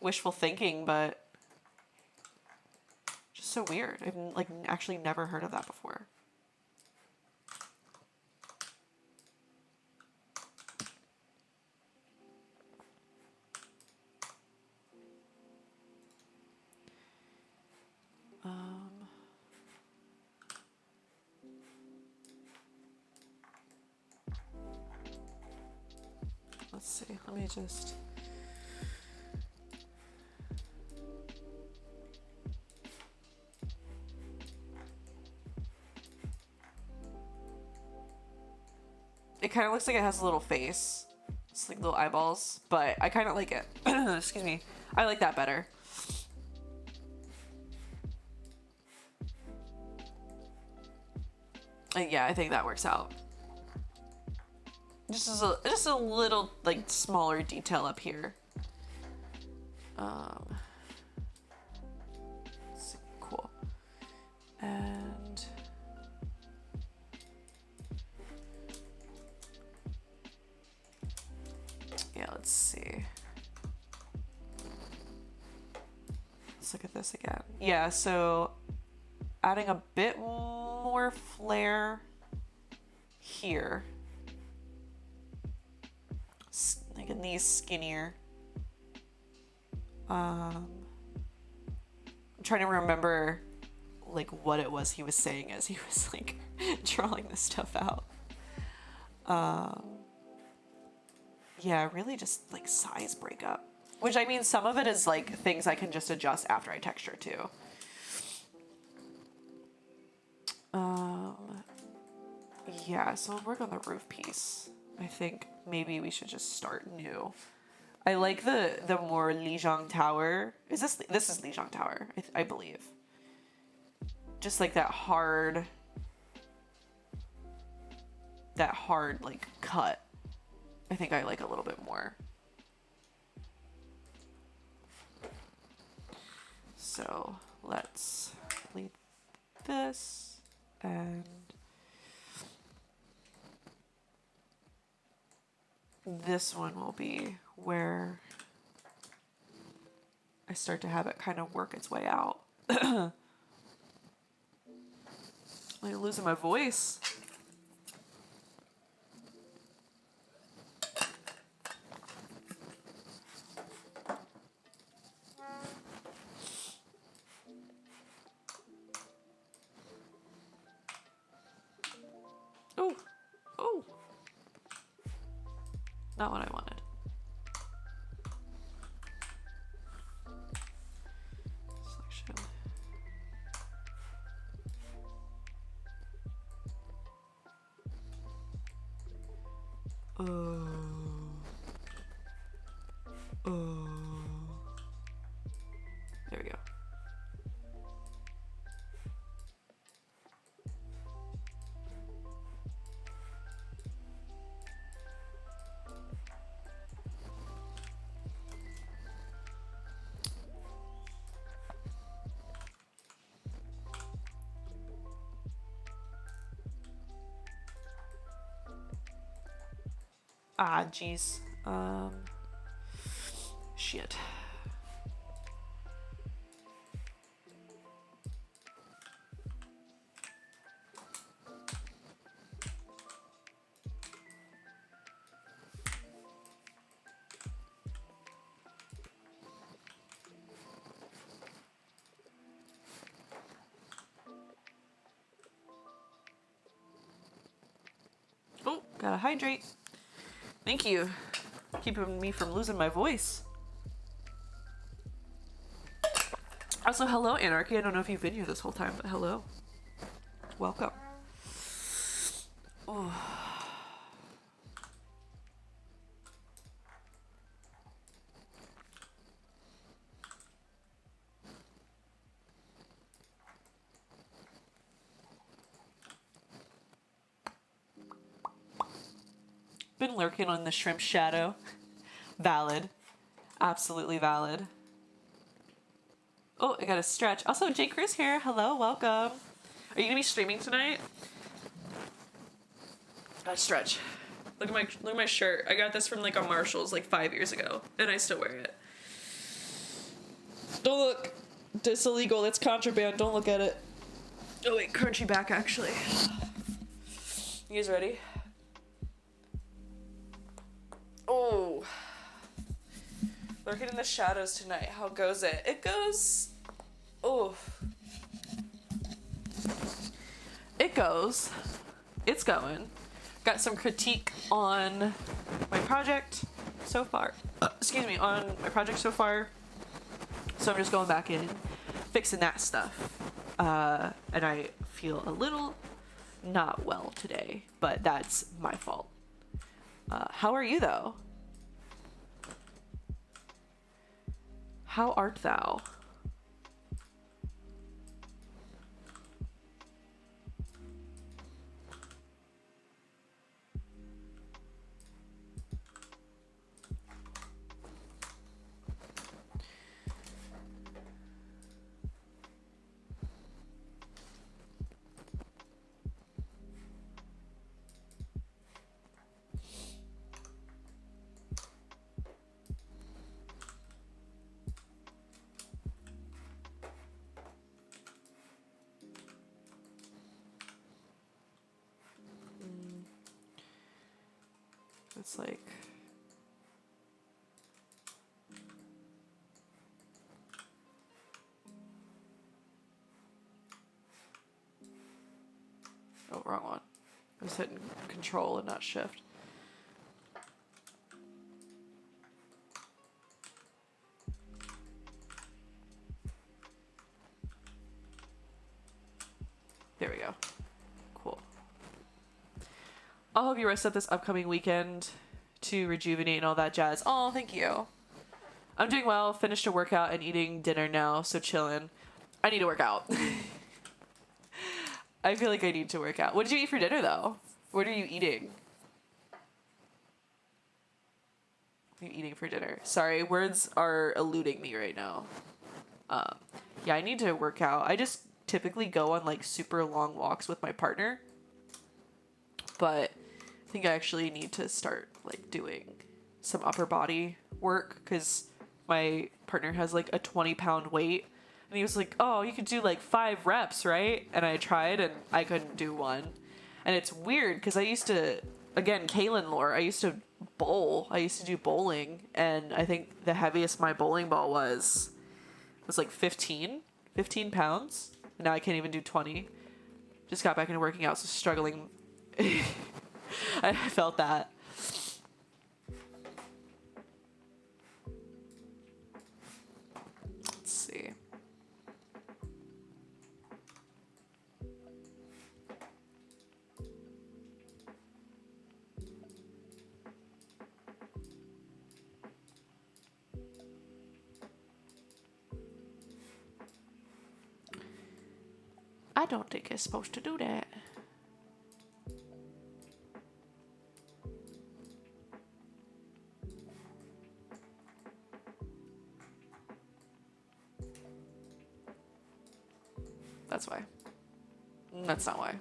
Wishful thinking, but... just so weird. I've, like, actually never heard of that before. Let's see, let me just... It kind of looks like it has a little face. It's like little eyeballs, but I kind of like it. Excuse me. I like that better. Yeah, I think that works out. Just a little like smaller detail up here. Let's see, cool. And yeah, let's see. Let's look at this again. Yeah, so adding a bit more flare here. Making these skinnier. I'm trying to remember like what it was he was saying as he was like drawing this stuff out. Yeah, really just like size breakup. Which I mean, some of it is like things I can just adjust after I texture too. Yeah, so we'll work on the roof piece. I think maybe we should just start new. I like the more Lijiang Tower. Is this is Lijiang Tower, I believe. Just like that hard like cut. I think I like a little bit more. So let's leave this and this one will be where I start to have it kind of work its way out. I'm losing my voice. Oh, oh. Not what I wanted. Selection. Oh. Oh. There we go. Ah, geez. Shit. Oh, gotta hydrate. Thank you. Keeping me from losing my voice. Also, hello, Anarchy. I don't know if you've been here this whole time, but hello. Welcome. Oh. been lurking on the shrimp shadow. Valid. Absolutely valid. Oh, I got a stretch. Also, J. Cruz here. Hello, welcome. Are you gonna be streaming tonight? I stretch. Look at my shirt. I got this from like a Marshalls like 5 years ago, and I still wear it. Don't look. It's illegal. It's contraband. Don't look at it. Oh wait, crunchy back actually. You guys ready? Oh. Lurking in the shadows tonight. How goes it? It goes. Oh. It goes. It's going. Got some critique on my project so far. Excuse me, on my project so far. So I'm just going back in, fixing that stuff. And I feel a little not well today, but that's my fault. How are you though? How art thou? It's like oh, wrong one. I was hitting control and not shift. There we go. Cool. I'll help you rest up this upcoming weekend to rejuvenate and all that jazz. Oh, thank you. I'm doing well. Finished a workout and eating dinner now, so chillin'. I need to work out. I feel like I need to work out. What did you eat for dinner, though? What are you eating? What are you eating for dinner? Sorry, words are eluding me right now. Yeah, I need to work out. I just typically go on, like, super long walks with my partner. But I think I actually need to start, like, doing some upper body work because my partner has, like, a 20-pound weight. And he was like, oh, you could do, like, 5 reps, right? And I tried, and I couldn't do one. And it's weird because I used to, again, Kaylin lore, I used to bowl. I used to do bowling. And I think the heaviest my bowling ball was like 15 pounds. And now I can't even do 20. Just got back into working out, so struggling. I felt that. Let's see. I don't think it's supposed to do that. That's why. That's not why.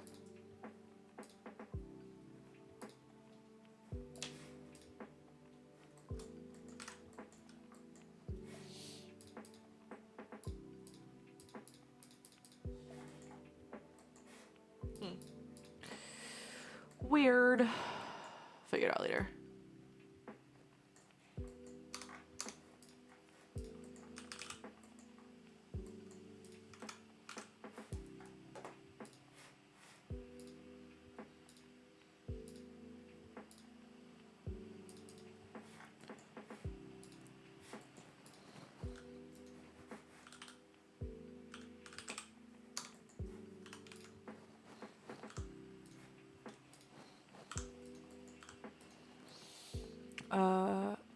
Weird. Figure it out later.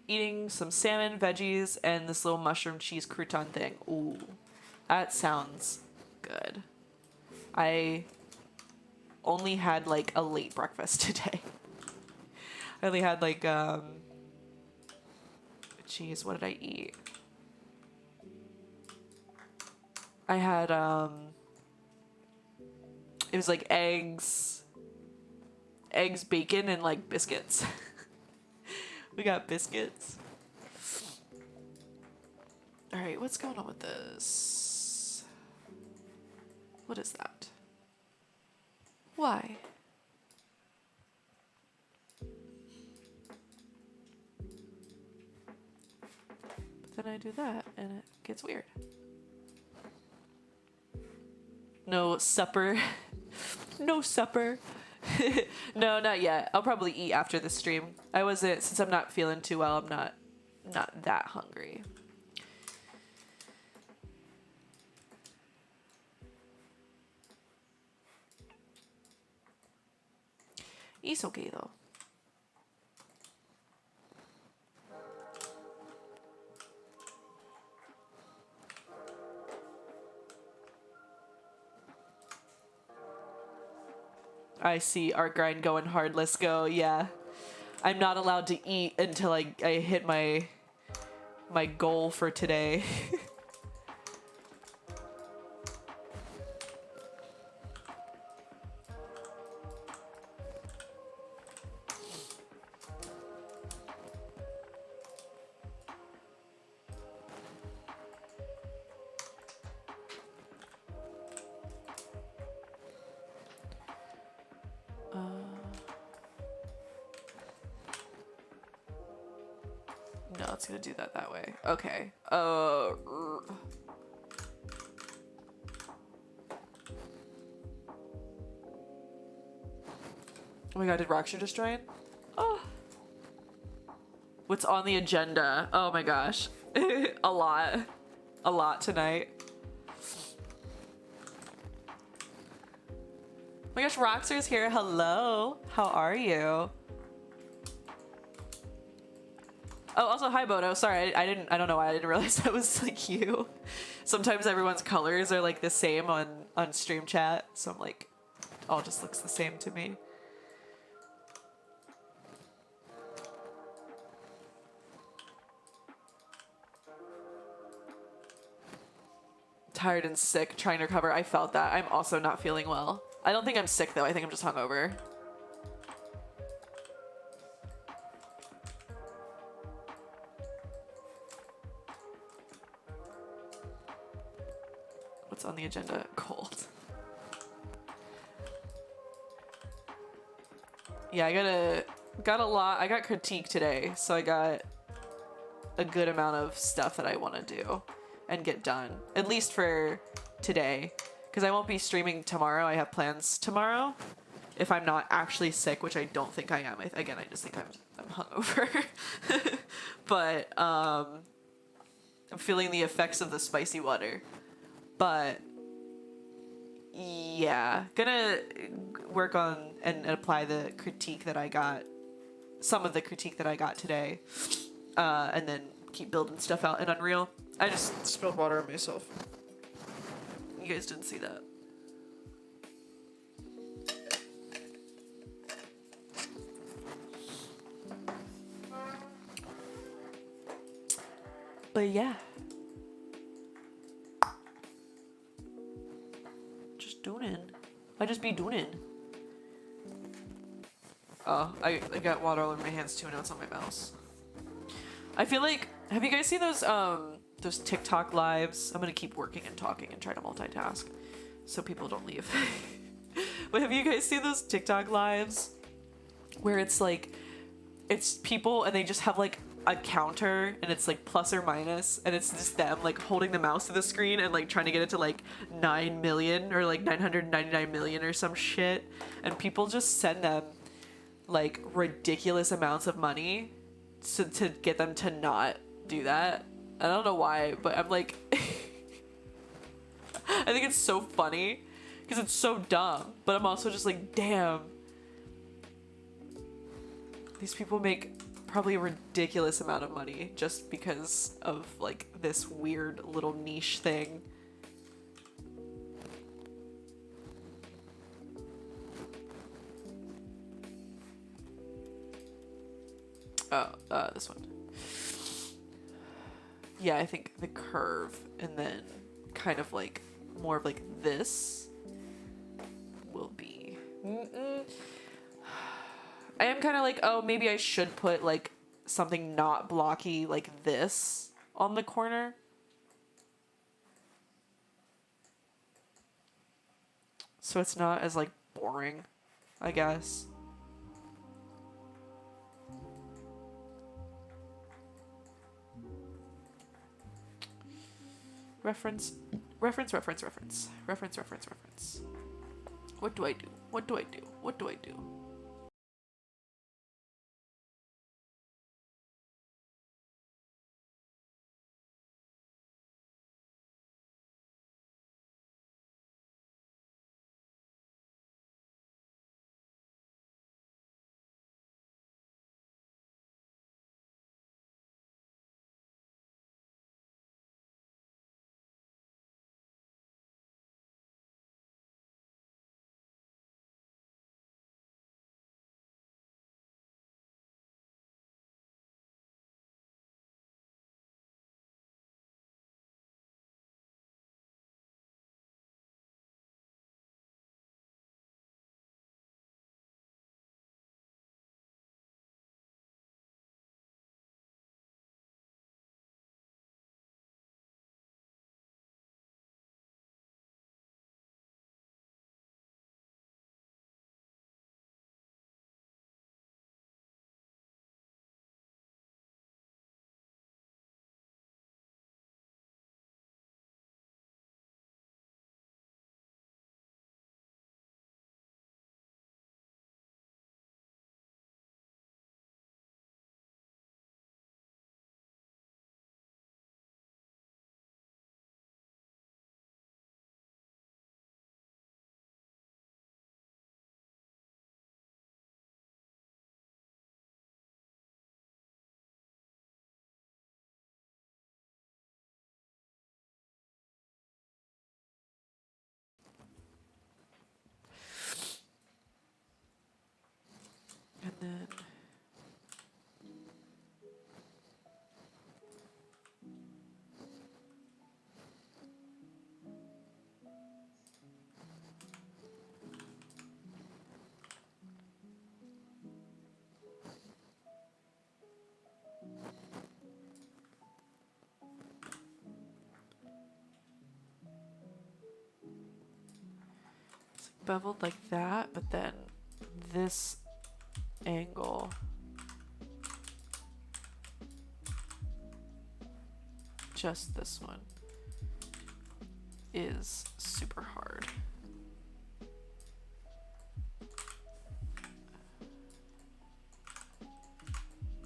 Eating some salmon, veggies, and this little mushroom cheese crouton thing. Ooh, that sounds good. I only had like a late breakfast today. I only had like, jeez, what did I eat? I had, it was like eggs, bacon, and like biscuits. We got biscuits. All right, what's going on with this? What is that? Why? But then I do that and it gets weird. No supper. No supper. No, not yet. I'll probably eat after the stream. I wasn't, since I'm not feeling too well, I'm not that hungry. It's okay though. I see art grind going hard. Let's go. Yeah. I'm not allowed to eat until I hit my goal for today. No, it's gonna do that way. Okay. Oh my god, did Rockstar just join? Oh. What's on the agenda? Oh my gosh. A lot. A lot tonight. Oh my gosh, Rockstar's here. Hello. How are you? Oh, also hi Bodo. Sorry, I don't know why I didn't realize that was like you. Sometimes everyone's colors are like the same on stream chat, so I'm like, all just looks the same to me. Tired and sick, trying to recover. I felt that. I'm also not feeling well. I don't think I'm sick though. I think I'm just hungover. What's on the agenda? Cold. Yeah, I got a lot. I got critique today, so I got a good amount of stuff that I want to do and get done, at least for today, because I won't be streaming tomorrow. I have plans tomorrow if I'm not actually sick, which I don't think I am. Again, I just think I'm hungover. But I'm feeling the effects of the spicy water. But yeah, gonna work on and apply the critique that I got, some of the critique that I got today, and then keep building stuff out in Unreal. I just spilled water on myself. You guys didn't see that. But yeah. Just doing it. I just be doing it. Oh, I got water all over my hands too, and now it's on my mouse. I feel like, have you guys seen those TikTok lives? I'm gonna keep working and talking and try to multitask so people don't leave. But have you guys seen those TikTok lives where it's like, it's people and they just have like a counter and it's like plus or minus, and it's just them like holding the mouse to the screen and like trying to get it to like 9 million or like 999 million or some shit, and people just send them like ridiculous amounts of money to get them to not do that. I don't know why, but I'm like I think it's so funny because it's so dumb, but I'm also just like, damn, these people make probably a ridiculous amount of money just because of like this weird little niche thing. This one. Yeah, I think the curve and then kind of like more of like this will be. I am kind of like, oh, maybe I should put like something not blocky like this on the corner. So it's not as like boring, I guess. Reference. What do I do? What do I do? What do I do? And then it's beveled like that, but then this angle just this one is super hard.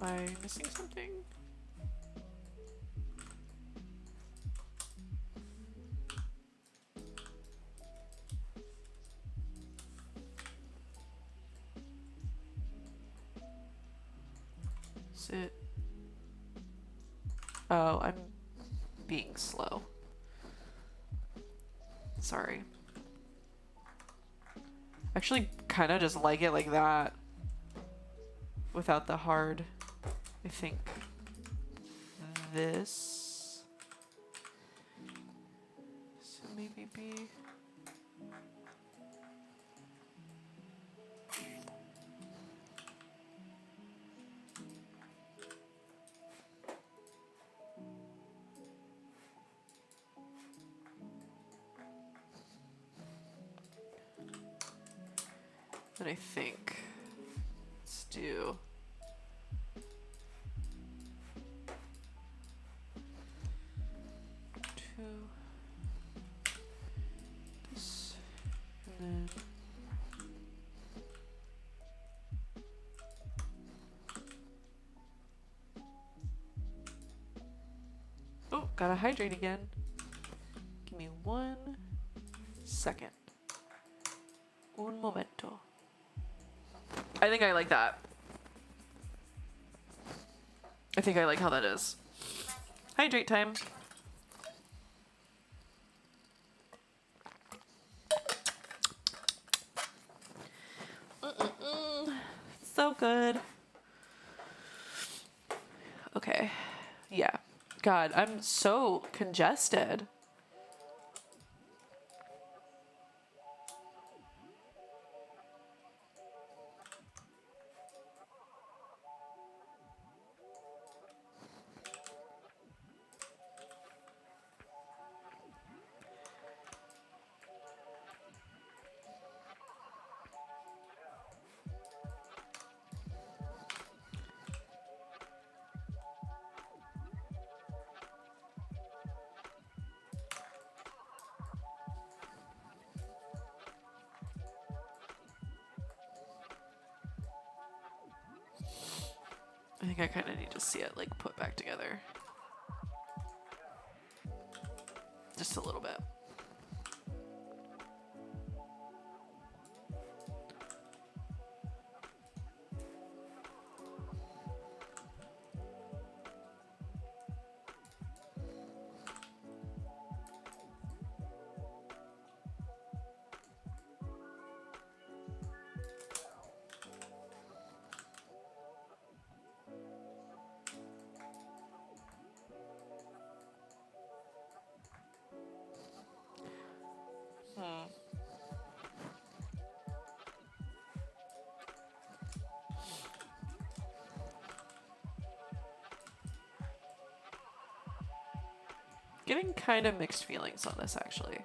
Am I missing something? Is it? Oh, I'm being slow. Sorry. Actually, kind of just like it like that. Without the hard. I think this. So maybe be. Then I think let's do this, and then oh, gotta hydrate again. Give me 1 second. Un momento. I think I like that. I think I like how that is. Hydrate time. So good. Okay. Yeah. God, I'm so congested. I think I kind of need to see it like put back together. Just a little bit. Getting kind of mixed feelings on this, actually.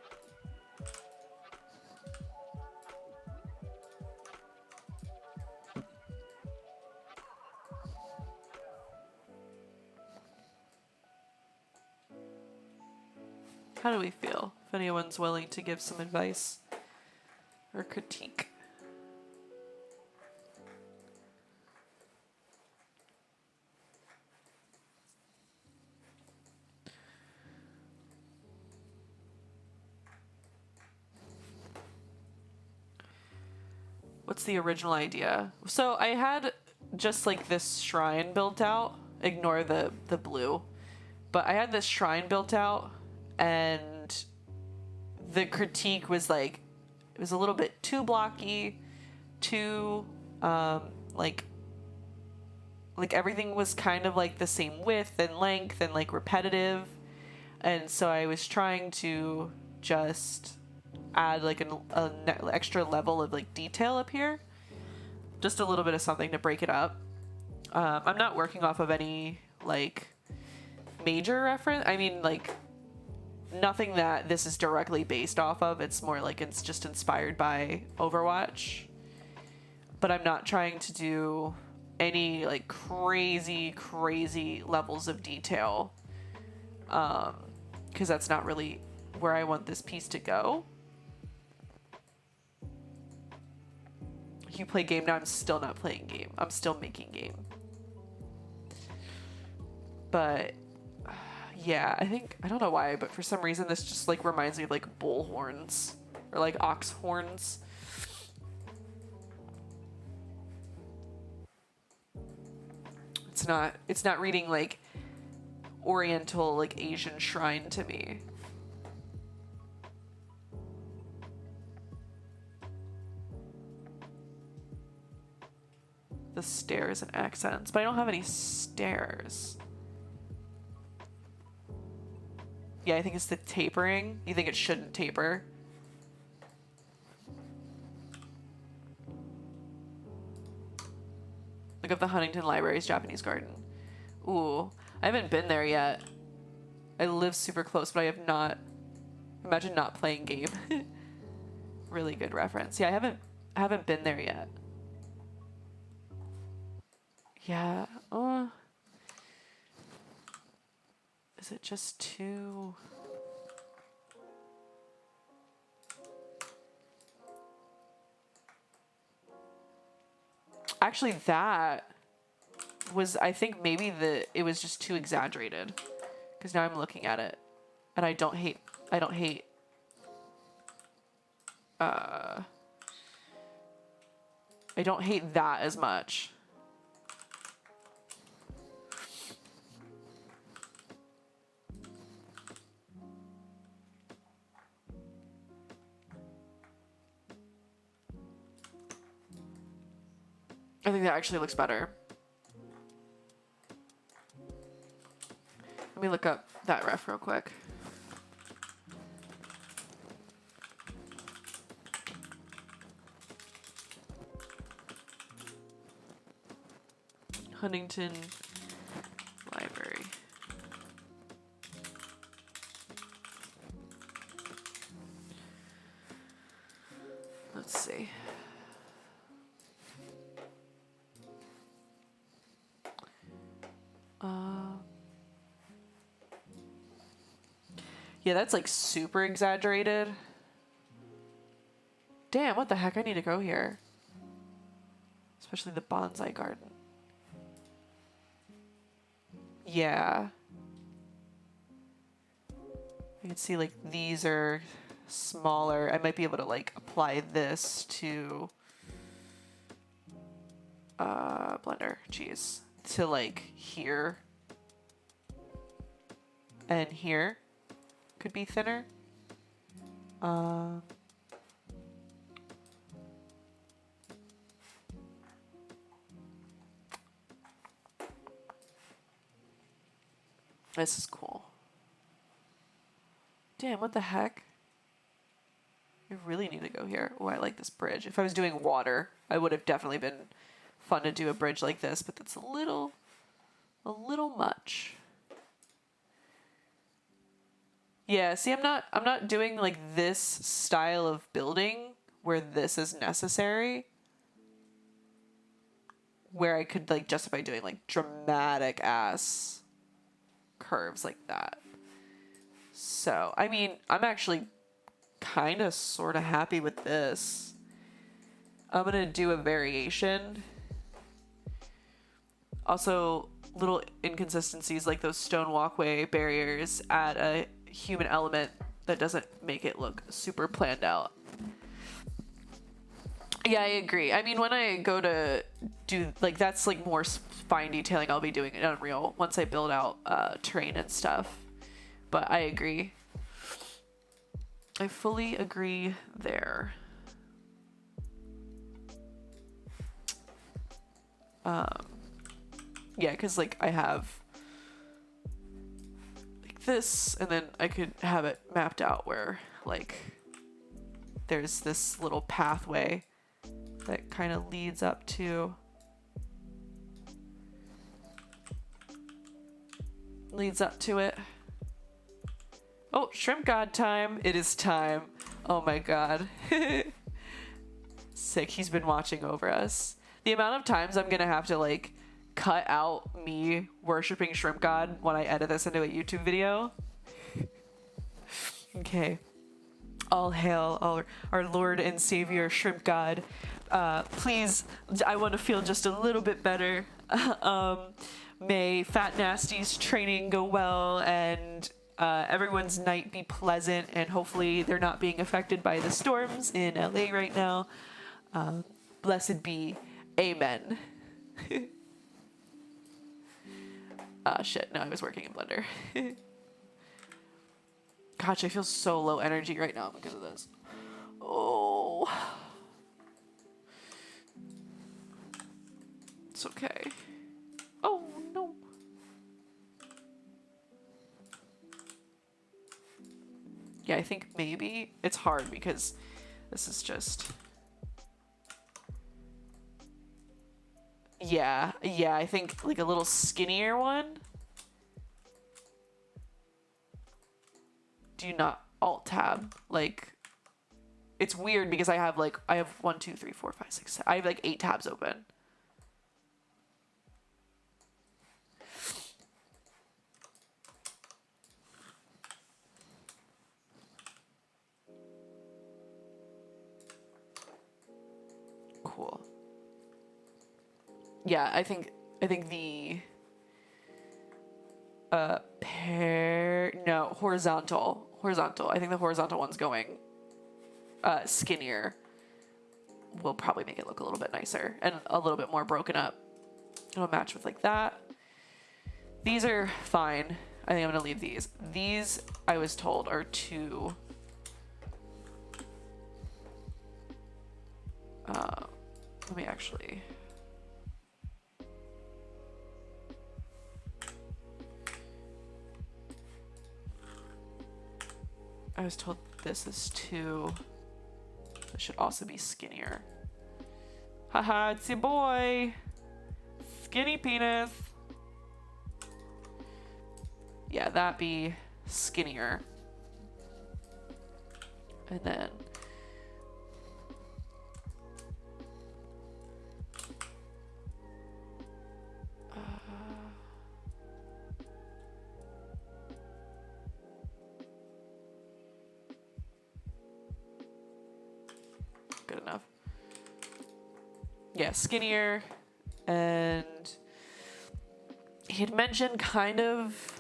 How do we feel? If anyone's willing to give some advice or critique. What's the original idea? So I had just like this shrine built out. Ignore the blue. But I had this shrine built out, and the critique was like, it was a little bit too blocky, too like everything was kind of like the same width and length and like repetitive. And so I was trying to just add like an extra level of like detail up here, just a little bit of something to break it up. I'm not working off of any like major reference. I mean, like nothing that this is directly based off of. It's more like it's just inspired by Overwatch, but I'm not trying to do any like crazy levels of detail, because that's not really where I want this piece to go. You play game now. I'm still not playing game. I'm still making game. But yeah, I don't know why, but for some reason this just like reminds me of like bull horns or like ox horns. It's not reading like oriental, like Asian shrine to me. The stairs and accents, but I don't have any stairs. Yeah, I think it's the tapering. You think it shouldn't taper? Look up the Huntington Library's Japanese garden. Ooh, I haven't been there yet. I live super close, but I have not. Imagine not playing game. Really good reference. Yeah, I haven't been there yet. Yeah. Is it just too... Actually, that was, I think maybe it was just too exaggerated. Because now I'm looking at it, and I don't hate I don't hate that as much. I think that actually looks better. Let me look up that ref real quick. Huntington Library. Let's see. Yeah, that's like super exaggerated. Damn, what the heck? I need to go here. Especially the bonsai garden. Yeah. I can see like these are smaller. I might be able to like apply this to Blender. Jeez. To like here. And here. Could be thinner. This is cool. Damn, what the heck? I really need to go here. Oh, I like this bridge. If I was doing water, I would have definitely been fun to do a bridge like this, but that's a little much. Yeah, see, I'm not doing like this style of building where this is necessary. Where I could like justify doing like dramatic ass curves like that. So, I mean, I'm actually kind of sort of happy with this. I'm going to do a variation. Also, little inconsistencies like those stone walkway barriers add a human element that doesn't make it look super planned out. Yeah, I agree. I mean, when I go to do, like, that's like more fine detailing I'll be doing in Unreal once I build out terrain and stuff. But I agree. I fully agree there. Yeah, because like I have like this, and then I could have it mapped out where like there's this little pathway that kind of leads up to it. Oh, shrimp god time. It is time. Oh my god. Sick, he's been watching over us. The amount of times I'm gonna have to like cut out me worshiping shrimp god when I edit this into a YouTube video. Okay. All hail our Lord and Savior shrimp god. Please, I want to feel just a little bit better. May Fat Nasty's training go well, and everyone's night be pleasant, and hopefully they're not being affected by the storms in LA right now. Blessed be. Amen. Shit, no, I was working in Blender. Gosh, I feel so low energy right now because of this. Oh. It's okay. Oh, no. Yeah, I think maybe it's hard because this is just... Yeah, I think like a little skinnier one. Do you not alt tab? Like, it's weird because I have 1, 2, 3, 4, 5, 6, 7. I have like 8 tabs open. Cool. Yeah, I think the horizontal. I think the horizontal one's going skinnier. Will probably make it look a little bit nicer and a little bit more broken up. It'll match with like that. These are fine. I think I'm gonna leave these. These, I was told, are too let me actually... I was told this is too. It should also be skinnier. Haha, it's your boy. Skinny penis. Yeah, that be skinnier. And then good enough. Yeah, skinnier. And he'd mentioned kind of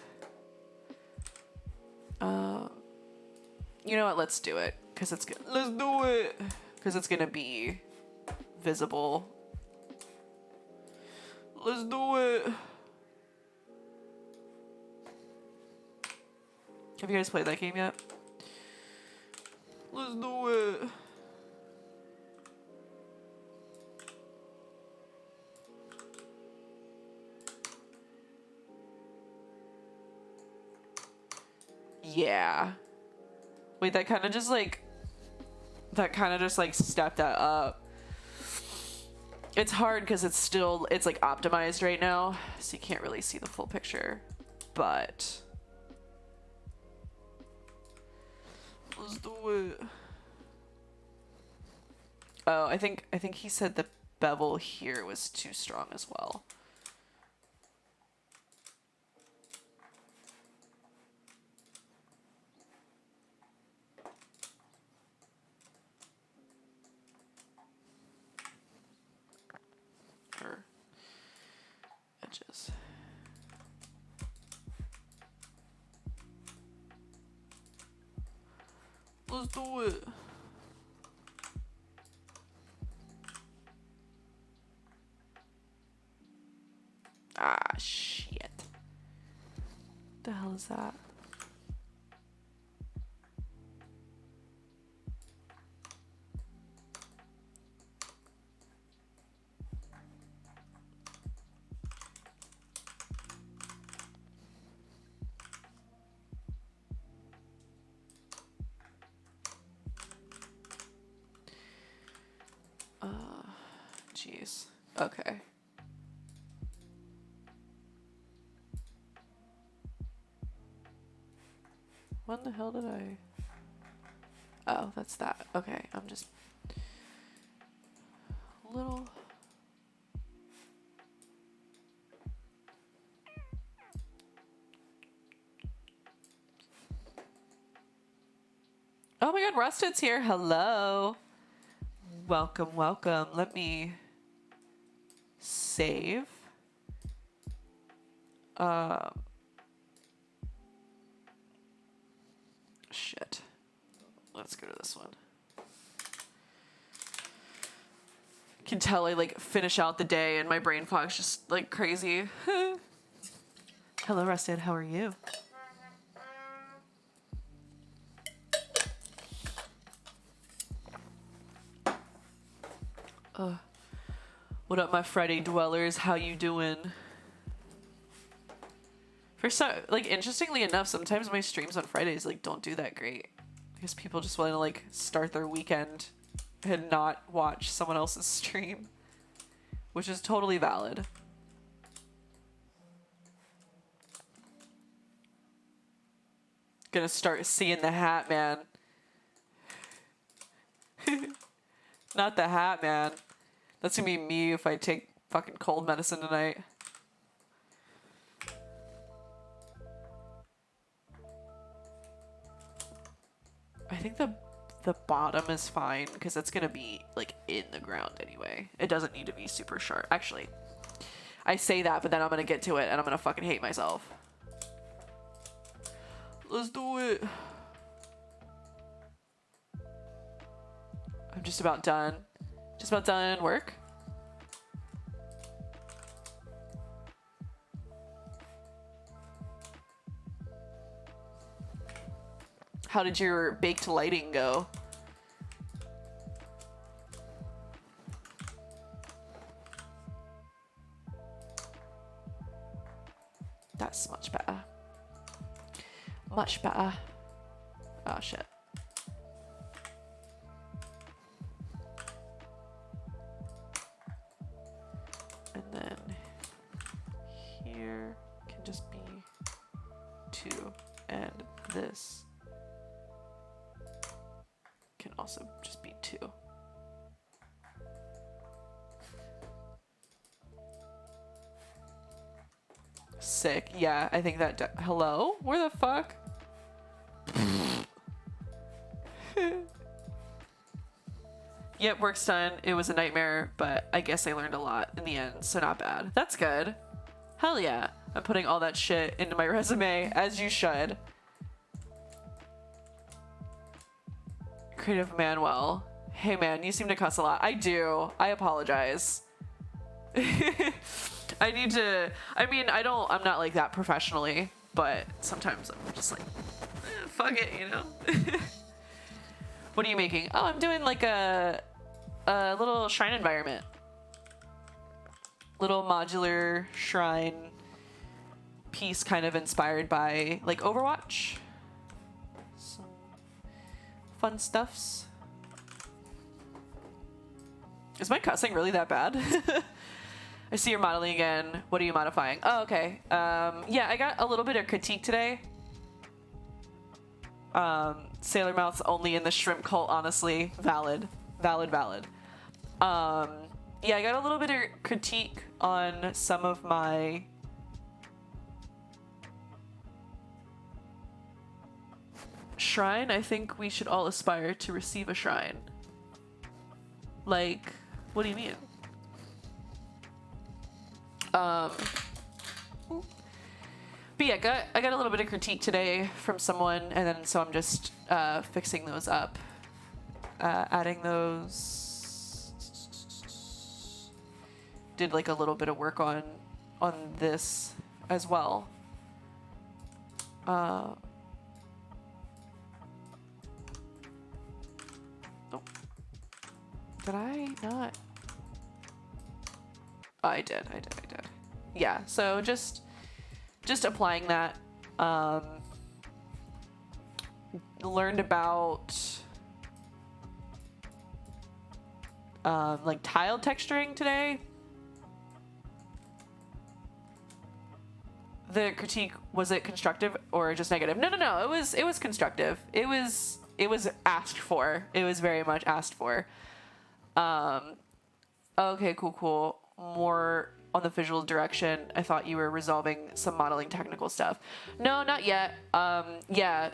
you know what, let's do it because it's good. Let's do it because it's gonna be visible. Let's do it. Have you guys played that game yet? Let's do it. Yeah. Wait, that kind of just like stepped that up. It's hard because it's like optimized right now, so you can't really see the full picture. But let's do it. Oh, I think he said the bevel here was too strong as well. Or edges. Let's do it. Ah, shit. What the hell is that? Jeez. Okay. When the hell did I... Oh, that's that. Okay, I'm just... a little... Oh my god, Rusted's here. Hello. Welcome, welcome. Let me save. Shit. Let's go to this one. Can tell I like finish out the day and my brain fog's just like crazy. Hello, Rusted. How are you? What up, my Friday dwellers? How you doing? For some, like, interestingly enough, sometimes my streams on Fridays like don't do that great because people just want to like start their weekend and not watch someone else's stream, which is totally valid. Gonna start seeing the Hat Man. Not the Hat Man. That's gonna be me if I take fucking cold medicine tonight. I think the bottom is fine because it's gonna be like in the ground anyway. It doesn't need to be super sharp. Actually, I say that, but then I'm gonna get to it and I'm gonna fucking hate myself. Let's do it. I'm just about done. Just about done work. How did your baked lighting go? That's much better. Much better. Oh, shit. And then here can just be 2, and this can also just be 2. Sick. Yeah, I think that. Hello? Where the fuck? Yep, work's done. It was a nightmare, but I guess I learned a lot in the end, so not bad. That's good. Hell yeah. I'm putting all that shit into my resume, as you should. Creative Manuel. Hey man, you seem to cuss a lot. I do. I apologize. I need to, I mean, I'm not like that professionally, but sometimes I'm just like, fuck it, you know? What are you making? Oh, I'm doing like a little shrine environment. Little modular shrine piece kind of inspired by like Overwatch. Some fun stuffs. Is my cussing really that bad? I see you're modeling again. What are you modifying? Oh, okay. Yeah, I got a little bit of critique today. Sailor Mouth's only in the shrimp cult, honestly. Valid. Valid. Yeah, I got a little bit of critique on some of my shrine. I think we should all aspire to receive a shrine. Like, what do you mean? But yeah, I got a little bit of critique today from someone, and then so I'm just fixing those up, adding those. Did like a little bit of work on this as well. Oh. Did I not? Oh, I did. Yeah, so just applying that. Learned about like tile texturing today. The critique, was it constructive or just negative? No, it was constructive. It was asked for. It was very much asked for. Okay, cool. More on the visual direction. I thought you were resolving some modeling technical stuff. No, not yet. Yeah.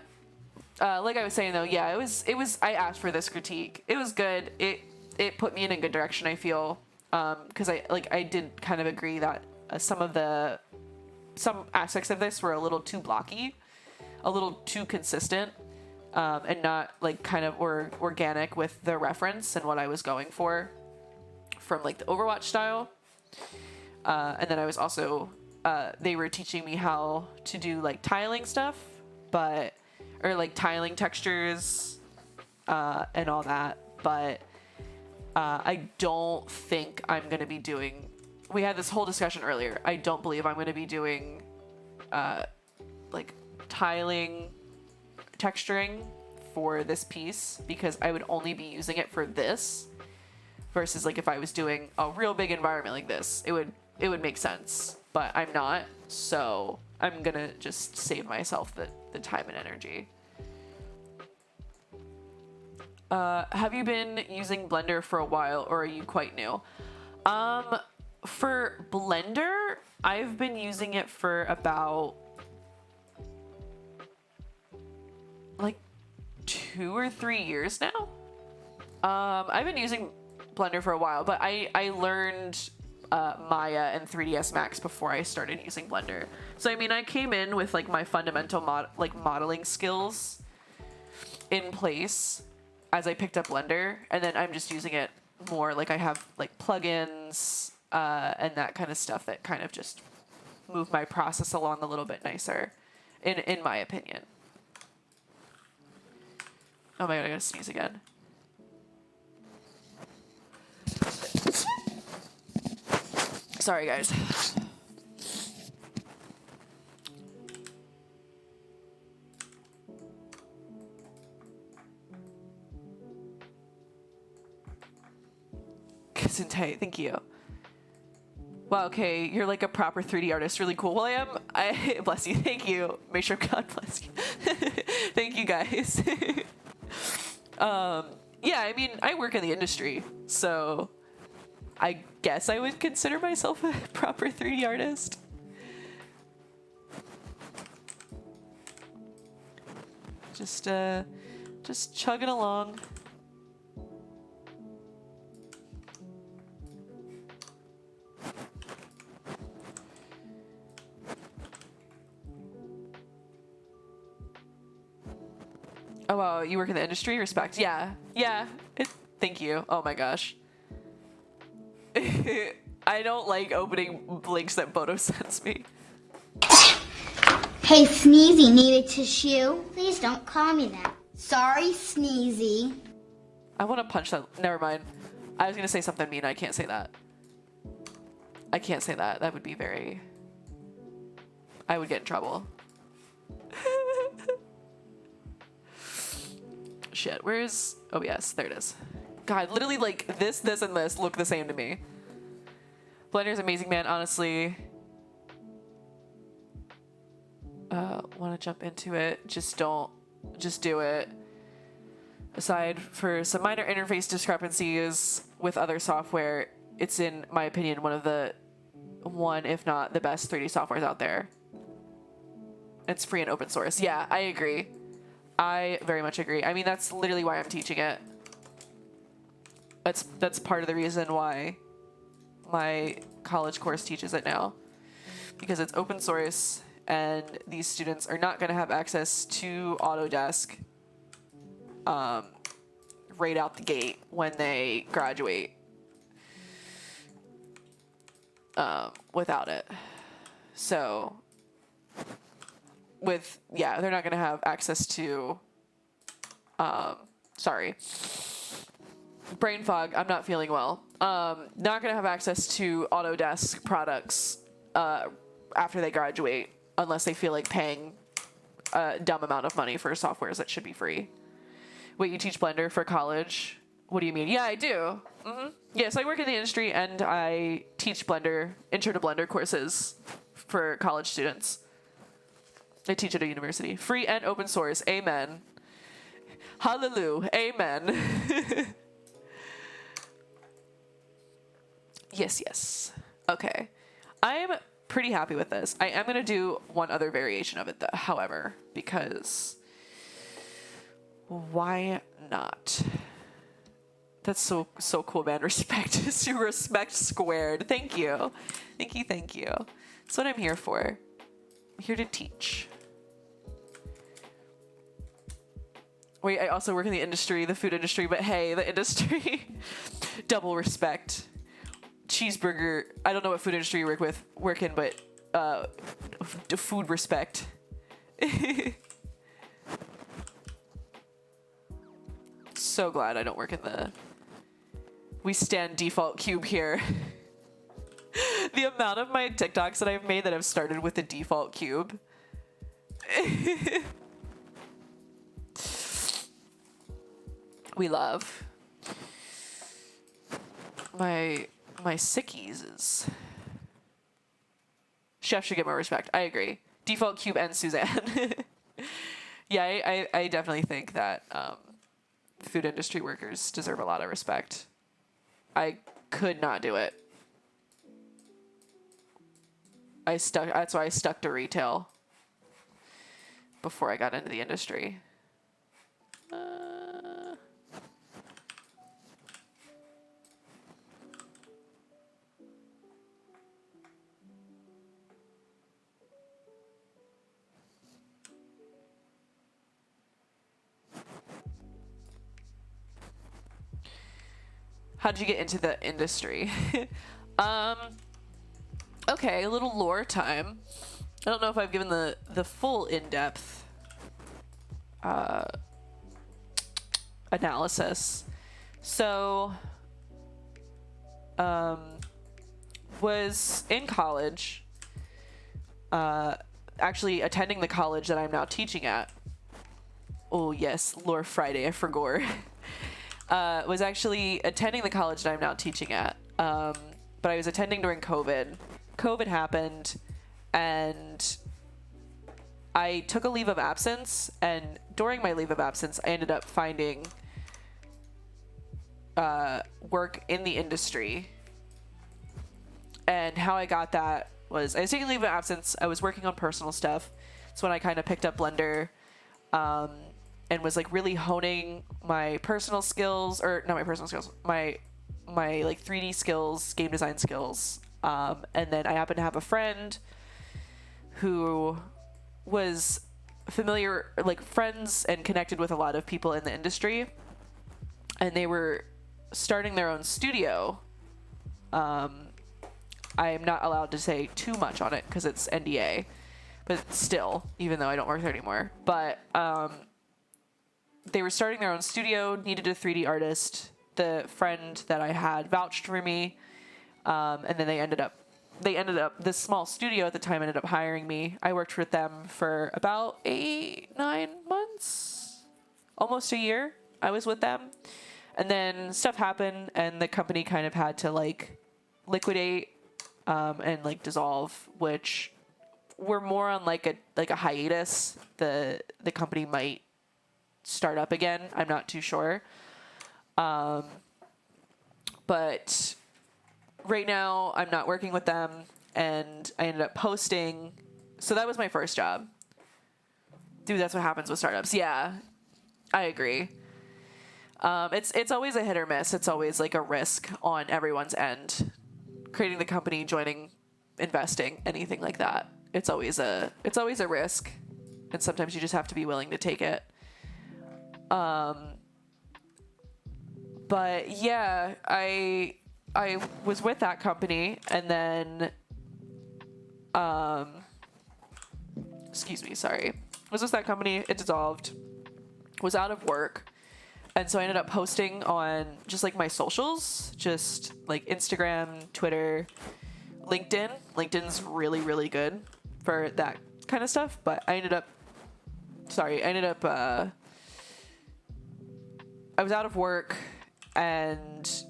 Like I was saying though, yeah, it was, I asked for this critique. It was good. It put me in a good direction, I feel. Cause I did kind of agree that some aspects of this were a little too blocky, a little too consistent, and not like kind of organic with the reference and what I was going for from like the Overwatch style. And then I was also, they were teaching me how to do like tiling stuff, or like tiling textures, and all that. But, I don't think I'm going to be doing, we had this whole discussion earlier. I don't believe I'm going to be doing, like tiling texturing for this piece, because I would only be using it for this versus like if I was doing a real big environment like this, it would make sense, but I'm not, so I'm gonna just save myself the time and energy. Have you been using Blender for a while, or are you quite new? For Blender, I've been using it for about like 2 or 3 years now. I've been using Blender for a while, but I learned Maya and 3ds Max before I started using Blender. So I mean, I came in with like my fundamental modeling skills in place as I picked up Blender, and then I'm just using it more. Like I have like plugins and that kind of stuff that kind of just move my process along a little bit nicer, in my opinion. Oh my god, I gotta sneeze again. Sorry, guys. nice and tight. Thank you. Wow, okay, you're like a proper 3D artist. Really cool. Well, I bless you. Thank you. Make sure God bless you. Thank you, guys. Yeah, I mean, I work in the industry, so I guess I would consider myself a proper 3D artist. Just chugging along. Oh, wow, you work in the industry? Respect. Yeah. Yeah. Thank you. Oh my gosh. I don't like opening links that Bodo sends me. Hey, Sneezy, need a tissue? Please don't call me that. Sorry, Sneezy. I want to punch that. Never mind. I was going to say something mean. I can't say that. I can't say that. That would be very... I would get in trouble. Shit, where's... Oh, yes, there it is. God, literally, like, this, and this look the same to me. Blender's amazing, man, honestly. Want to jump into it. Just do it. Aside for some minor interface discrepancies with other software, it's, in my opinion, one, if not the best 3D softwares out there. It's free and open source. Yeah, I agree. I very much agree. I mean, that's literally why I'm teaching it. That's part of the reason why my college course teaches it now, because it's open source and these students are not going to have access to Autodesk right out the gate when they graduate without it. So they're not going to have access to sorry, brain fog, I'm not feeling well. Not going to have access to Autodesk products after they graduate unless they feel like paying a dumb amount of money for softwares that should be free. Wait, you teach Blender for college? What do you mean? Yeah, I do. Mm-hmm. Yes, I work in the industry and I teach Blender, Intro to Blender courses for college students. I teach at a university. Free and open source. Amen. Hallelujah. Amen. Yes. Okay. I'm pretty happy with this. I am going to do one other variation of it, though, however, because why not? That's so cool, man. Respect. Respect squared. Thank you. Thank you. That's what I'm here for. I'm here to teach. Wait, I also work in the industry, the food industry, but hey, the industry. Double respect. Cheeseburger. I don't know what food industry you work in, but food respect. So glad I don't work in the... We stand default cube here. The amount of my TikToks that I've made that have started with the default cube. We love. My sickies is... Chef should get more respect. I agree. Default cube and Suzanne. Yeah, I definitely think that food industry workers deserve a lot of respect. I could not do it. That's why I stuck to retail before I got into the industry. How'd you get into the industry? Okay, a little lore time. I don't know if I've given the full in-depth analysis. So, was in college, actually attending the college that I'm now teaching at. Oh yes, Lore Friday, I forgot. Was actually attending the college that I'm now teaching at. But I was attending during COVID. COVID happened, and I took a leave of absence, and during my leave of absence, I ended up finding work in the industry. And how I got that was I was taking leave of absence. I was working on personal stuff. It's when I kind of picked up Blender, and was like really honing my personal skills, or not my personal skills, my like 3D skills, game design skills. And then I happened to have a friend who was familiar, like friends and connected with a lot of people in the industry, and they were starting their own studio. I am not allowed to say too much on it because it's NDA, but still, even though I don't work there anymore. But they were starting their own studio, needed a 3D artist. The friend that I had vouched for me, and then they ended up, this small studio at the time ended up hiring me. I worked with them for about 8-9 months, almost a year. I was with them, and then stuff happened, and the company kind of had to like liquidate and like dissolve, which we're more on like a hiatus. The company might start up again. I'm not too sure. But right now I'm not working with them, and I ended up posting. So that was my first job. Dude, that's what happens with startups. Yeah, I agree. It's always a hit or miss. It's always like a risk on everyone's end. Creating the company, joining, investing, anything like that. It's always a risk, and sometimes you just have to be willing to take it. But yeah, I was with that company, and then excuse me, sorry. Was with that company, it dissolved. Was out of work. And so I ended up posting on just like my socials, just like Instagram, Twitter, LinkedIn. LinkedIn's really, really good for that kind of stuff. But I was out of work and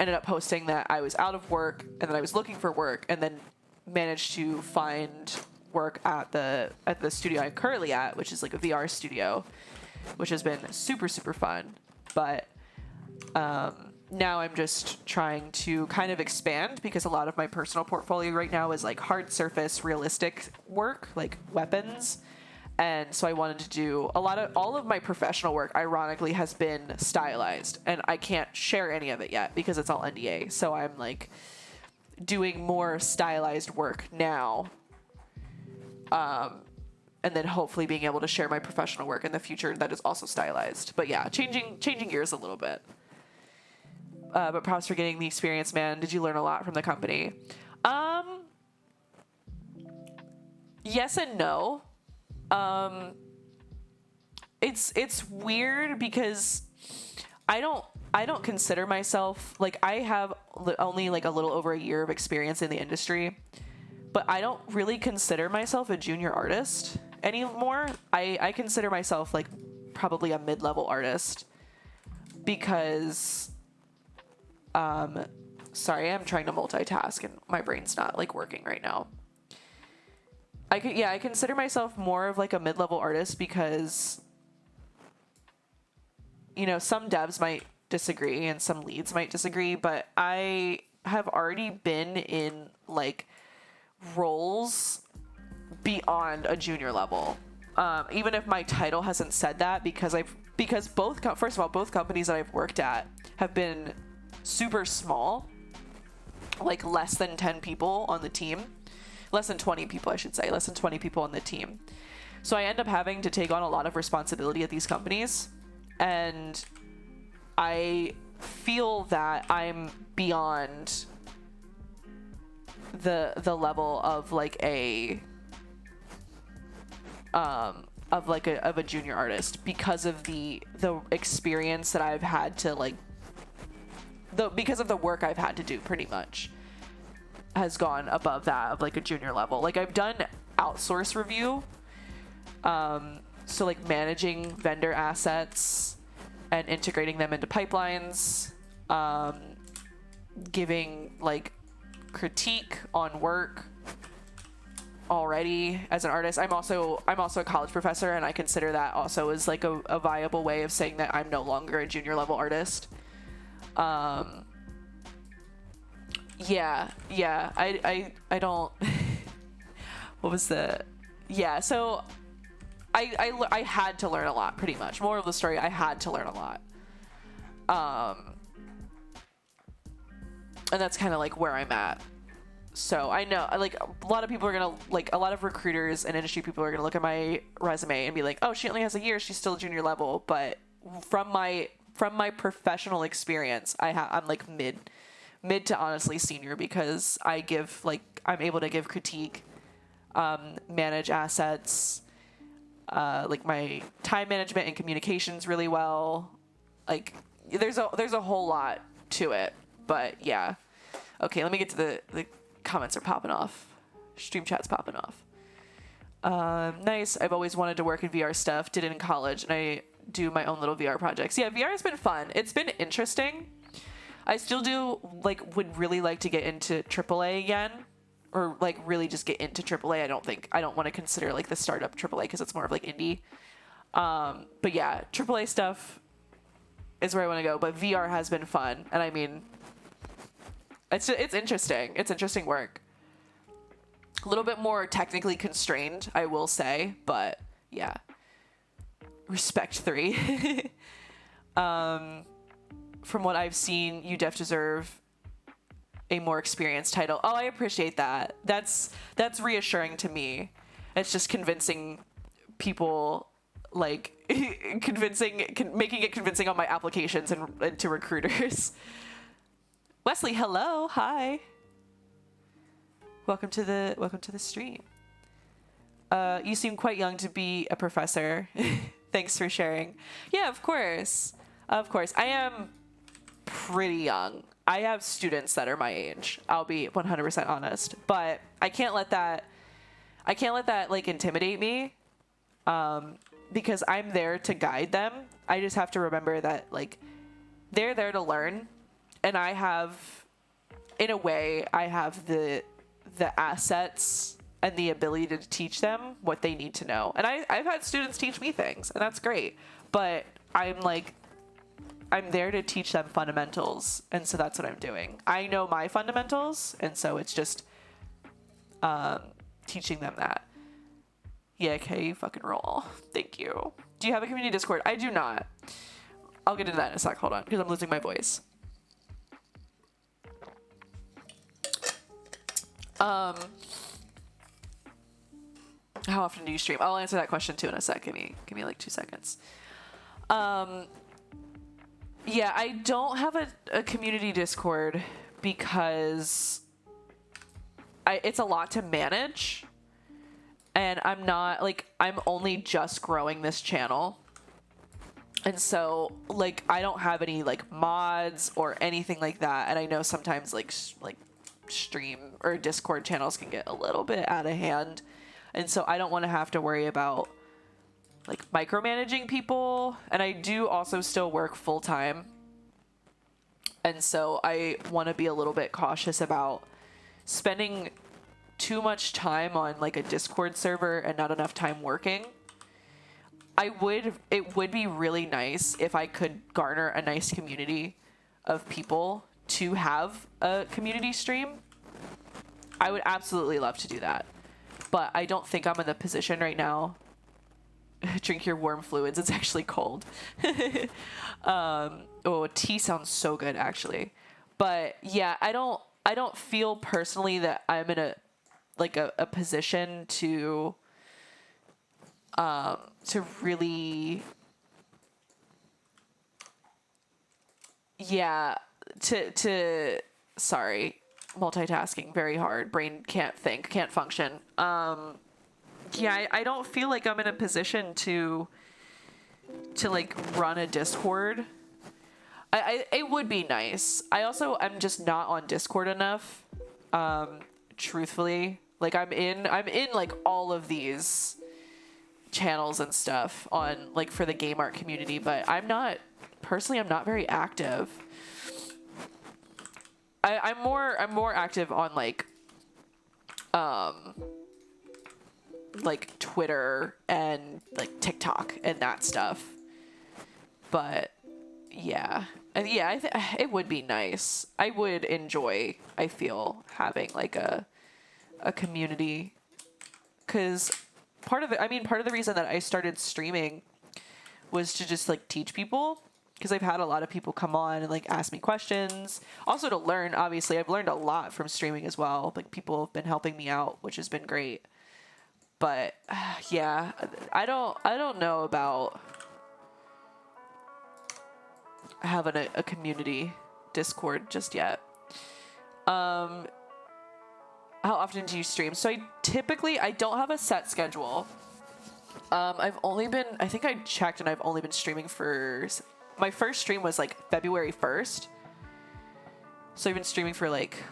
ended up posting that I was out of work and that I was looking for work, and then managed to find work at the studio I'm currently at, which is like a VR studio, which has been super, super fun. But now I'm just trying to kind of expand, because a lot of my personal portfolio right now is like hard surface, realistic work, like weapons. And so I wanted to do all of my professional work, ironically, has been stylized, and I can't share any of it yet because it's all NDA. So I'm like doing more stylized work now. And then hopefully being able to share my professional work in the future that is also stylized. But yeah, changing gears a little bit. But props for getting the experience, man. Did you learn a lot from the company? Yes and no. It's weird because I don't consider myself, like, I have only like a little over a year of experience in the industry, but I don't really consider myself a junior artist anymore. I consider myself like probably a mid-level artist, because sorry, I'm trying to multitask and my brain's not like working right now. I consider myself more of like a mid-level artist because, you know, some devs might disagree and some leads might disagree, but I have already been in like roles beyond a junior level. Even if my title hasn't said that, because both companies that I've worked at have been super small, like less than 10 people on the team. Less than 20 people, I should say. Less than 20 people on the team. So I end up having to take on a lot of responsibility at these companies. And I feel that I'm beyond the level of like a junior artist, because of the experience that I've had to like, because of the work I've had to do, pretty much has gone above that of like a junior level. Like, I've done outsource review, so like managing vendor assets and integrating them into pipelines, giving like critique on work already as an artist. I'm also a college professor, and I consider that also as like a viable way of saying that I'm no longer a junior level artist. Yeah, I don't. What was the? Yeah, so I had to learn a lot, pretty much. Moral of the story, I had to learn a lot. And that's kind of like where I'm at. So I know, like, a lot of people are gonna, like, a lot of recruiters and industry people are gonna look at my resume and be like, oh, she only has a year, she's still junior level. But from my professional experience, I'm like mid to honestly senior, because I'm able to give critique, manage assets, like my time management and communications really well. Like, there's a whole lot to it. But yeah. Okay, let me get to the comments are popping off. Stream chat's popping off. Nice. I've always wanted to work in VR stuff. Did it in college, and I do my own little VR projects. Yeah, VR has been fun. It's been interesting. I still would really like to get into AAA again, or like really just get into AAA. I don't want to consider like the startup AAA, because it's more of like indie. But yeah, AAA stuff is where I want to go. But VR has been fun, and I mean, it's interesting. It's interesting work. A little bit more technically constrained, I will say, but yeah. Respect 3. From what I've seen, you deserve a more experienced title. Oh, I appreciate that. That's reassuring to me. It's just convincing people, like making it convincing on my applications and to recruiters. Wesley, hello, hi. Welcome to the stream. You seem quite young to be a professor. Thanks for sharing. Yeah, of course. Of course. I am pretty young. I have students that are my age. I'll be 100% honest. But I can't let that like intimidate me. Because I'm there to guide them. I just have to remember that like they're there to learn, and I have the assets and the ability to teach them what they need to know. And I've had students teach me things, and that's great. But I'm there to teach them fundamentals, and so that's what I'm doing. I know my fundamentals, and so it's just teaching them that. Yeah, okay, you fucking roll. Thank you. Do you have a community Discord? I do not. I'll get into that in a sec. Hold on, because I'm losing my voice. How often do you stream? I'll answer that question too in a sec. Give me like 2 seconds. Yeah, I don't have a community Discord because it's a lot to manage, and I'm only just growing this channel. And so like I don't have any like mods or anything like that, and I know sometimes like stream or Discord channels can get a little bit out of hand, and so I don't want to have to worry about like micromanaging people. And I do also still work full-time, and so I want to be a little bit cautious about spending too much time on like a Discord server and not enough time working. It would be really nice if I could garner a nice community of people to have a community stream. I would absolutely love to do that, but I don't think I'm in the position right now. Drink your warm fluids. It's actually cold. Oh, tea sounds so good actually. But yeah, I don't feel personally that I'm in a position to really, yeah, sorry, multitasking very hard. Brain can't think, can't function. Yeah, I don't feel like I'm in a position to like run a Discord. It would be nice. I'm just not on Discord enough. Truthfully, like I'm in like all of these channels and stuff on like for the game art community, but I'm not very active. I'm more active on like Twitter and like TikTok and that stuff. But yeah. And yeah, it would be nice. I would enjoy, I feel, having like a community, cuz part of the reason that I started streaming was to just like teach people, because I've had a lot of people come on and like ask me questions. Also to learn, obviously. I've learned a lot from streaming as well. Like people have been helping me out, which has been great. But yeah, I don't know about having a community Discord just yet. How often do you stream? So I don't have a set schedule. I think I checked and I've only been streaming for, my first stream was like February 1st. So I've been streaming for like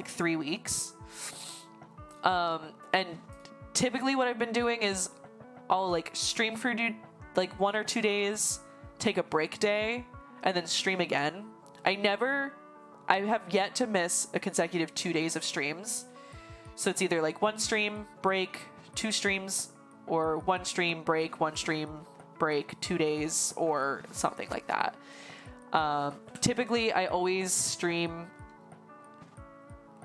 3 weeks. And typically what I've been doing is I'll like stream for like 1 or 2 days, take a break day, and then stream again. I have yet to miss a consecutive 2 days of streams. So it's either like 1 stream, break, 2 streams, or 1 stream, break, 1 stream, break, 2 days, or something like that. Typically, I always stream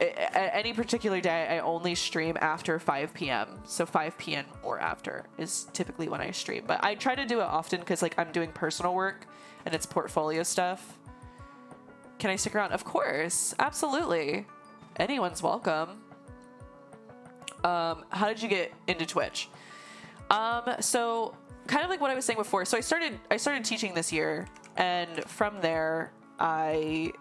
at any particular day. I only stream after 5 p.m. So 5 p.m. or after is typically when I stream. But I try to do it often because like I'm doing personal work and it's portfolio stuff. Can I stick around? Of course, absolutely. Anyone's welcome. How did you get into Twitch? So kind of like what I was saying before. So I started teaching this year, and from there I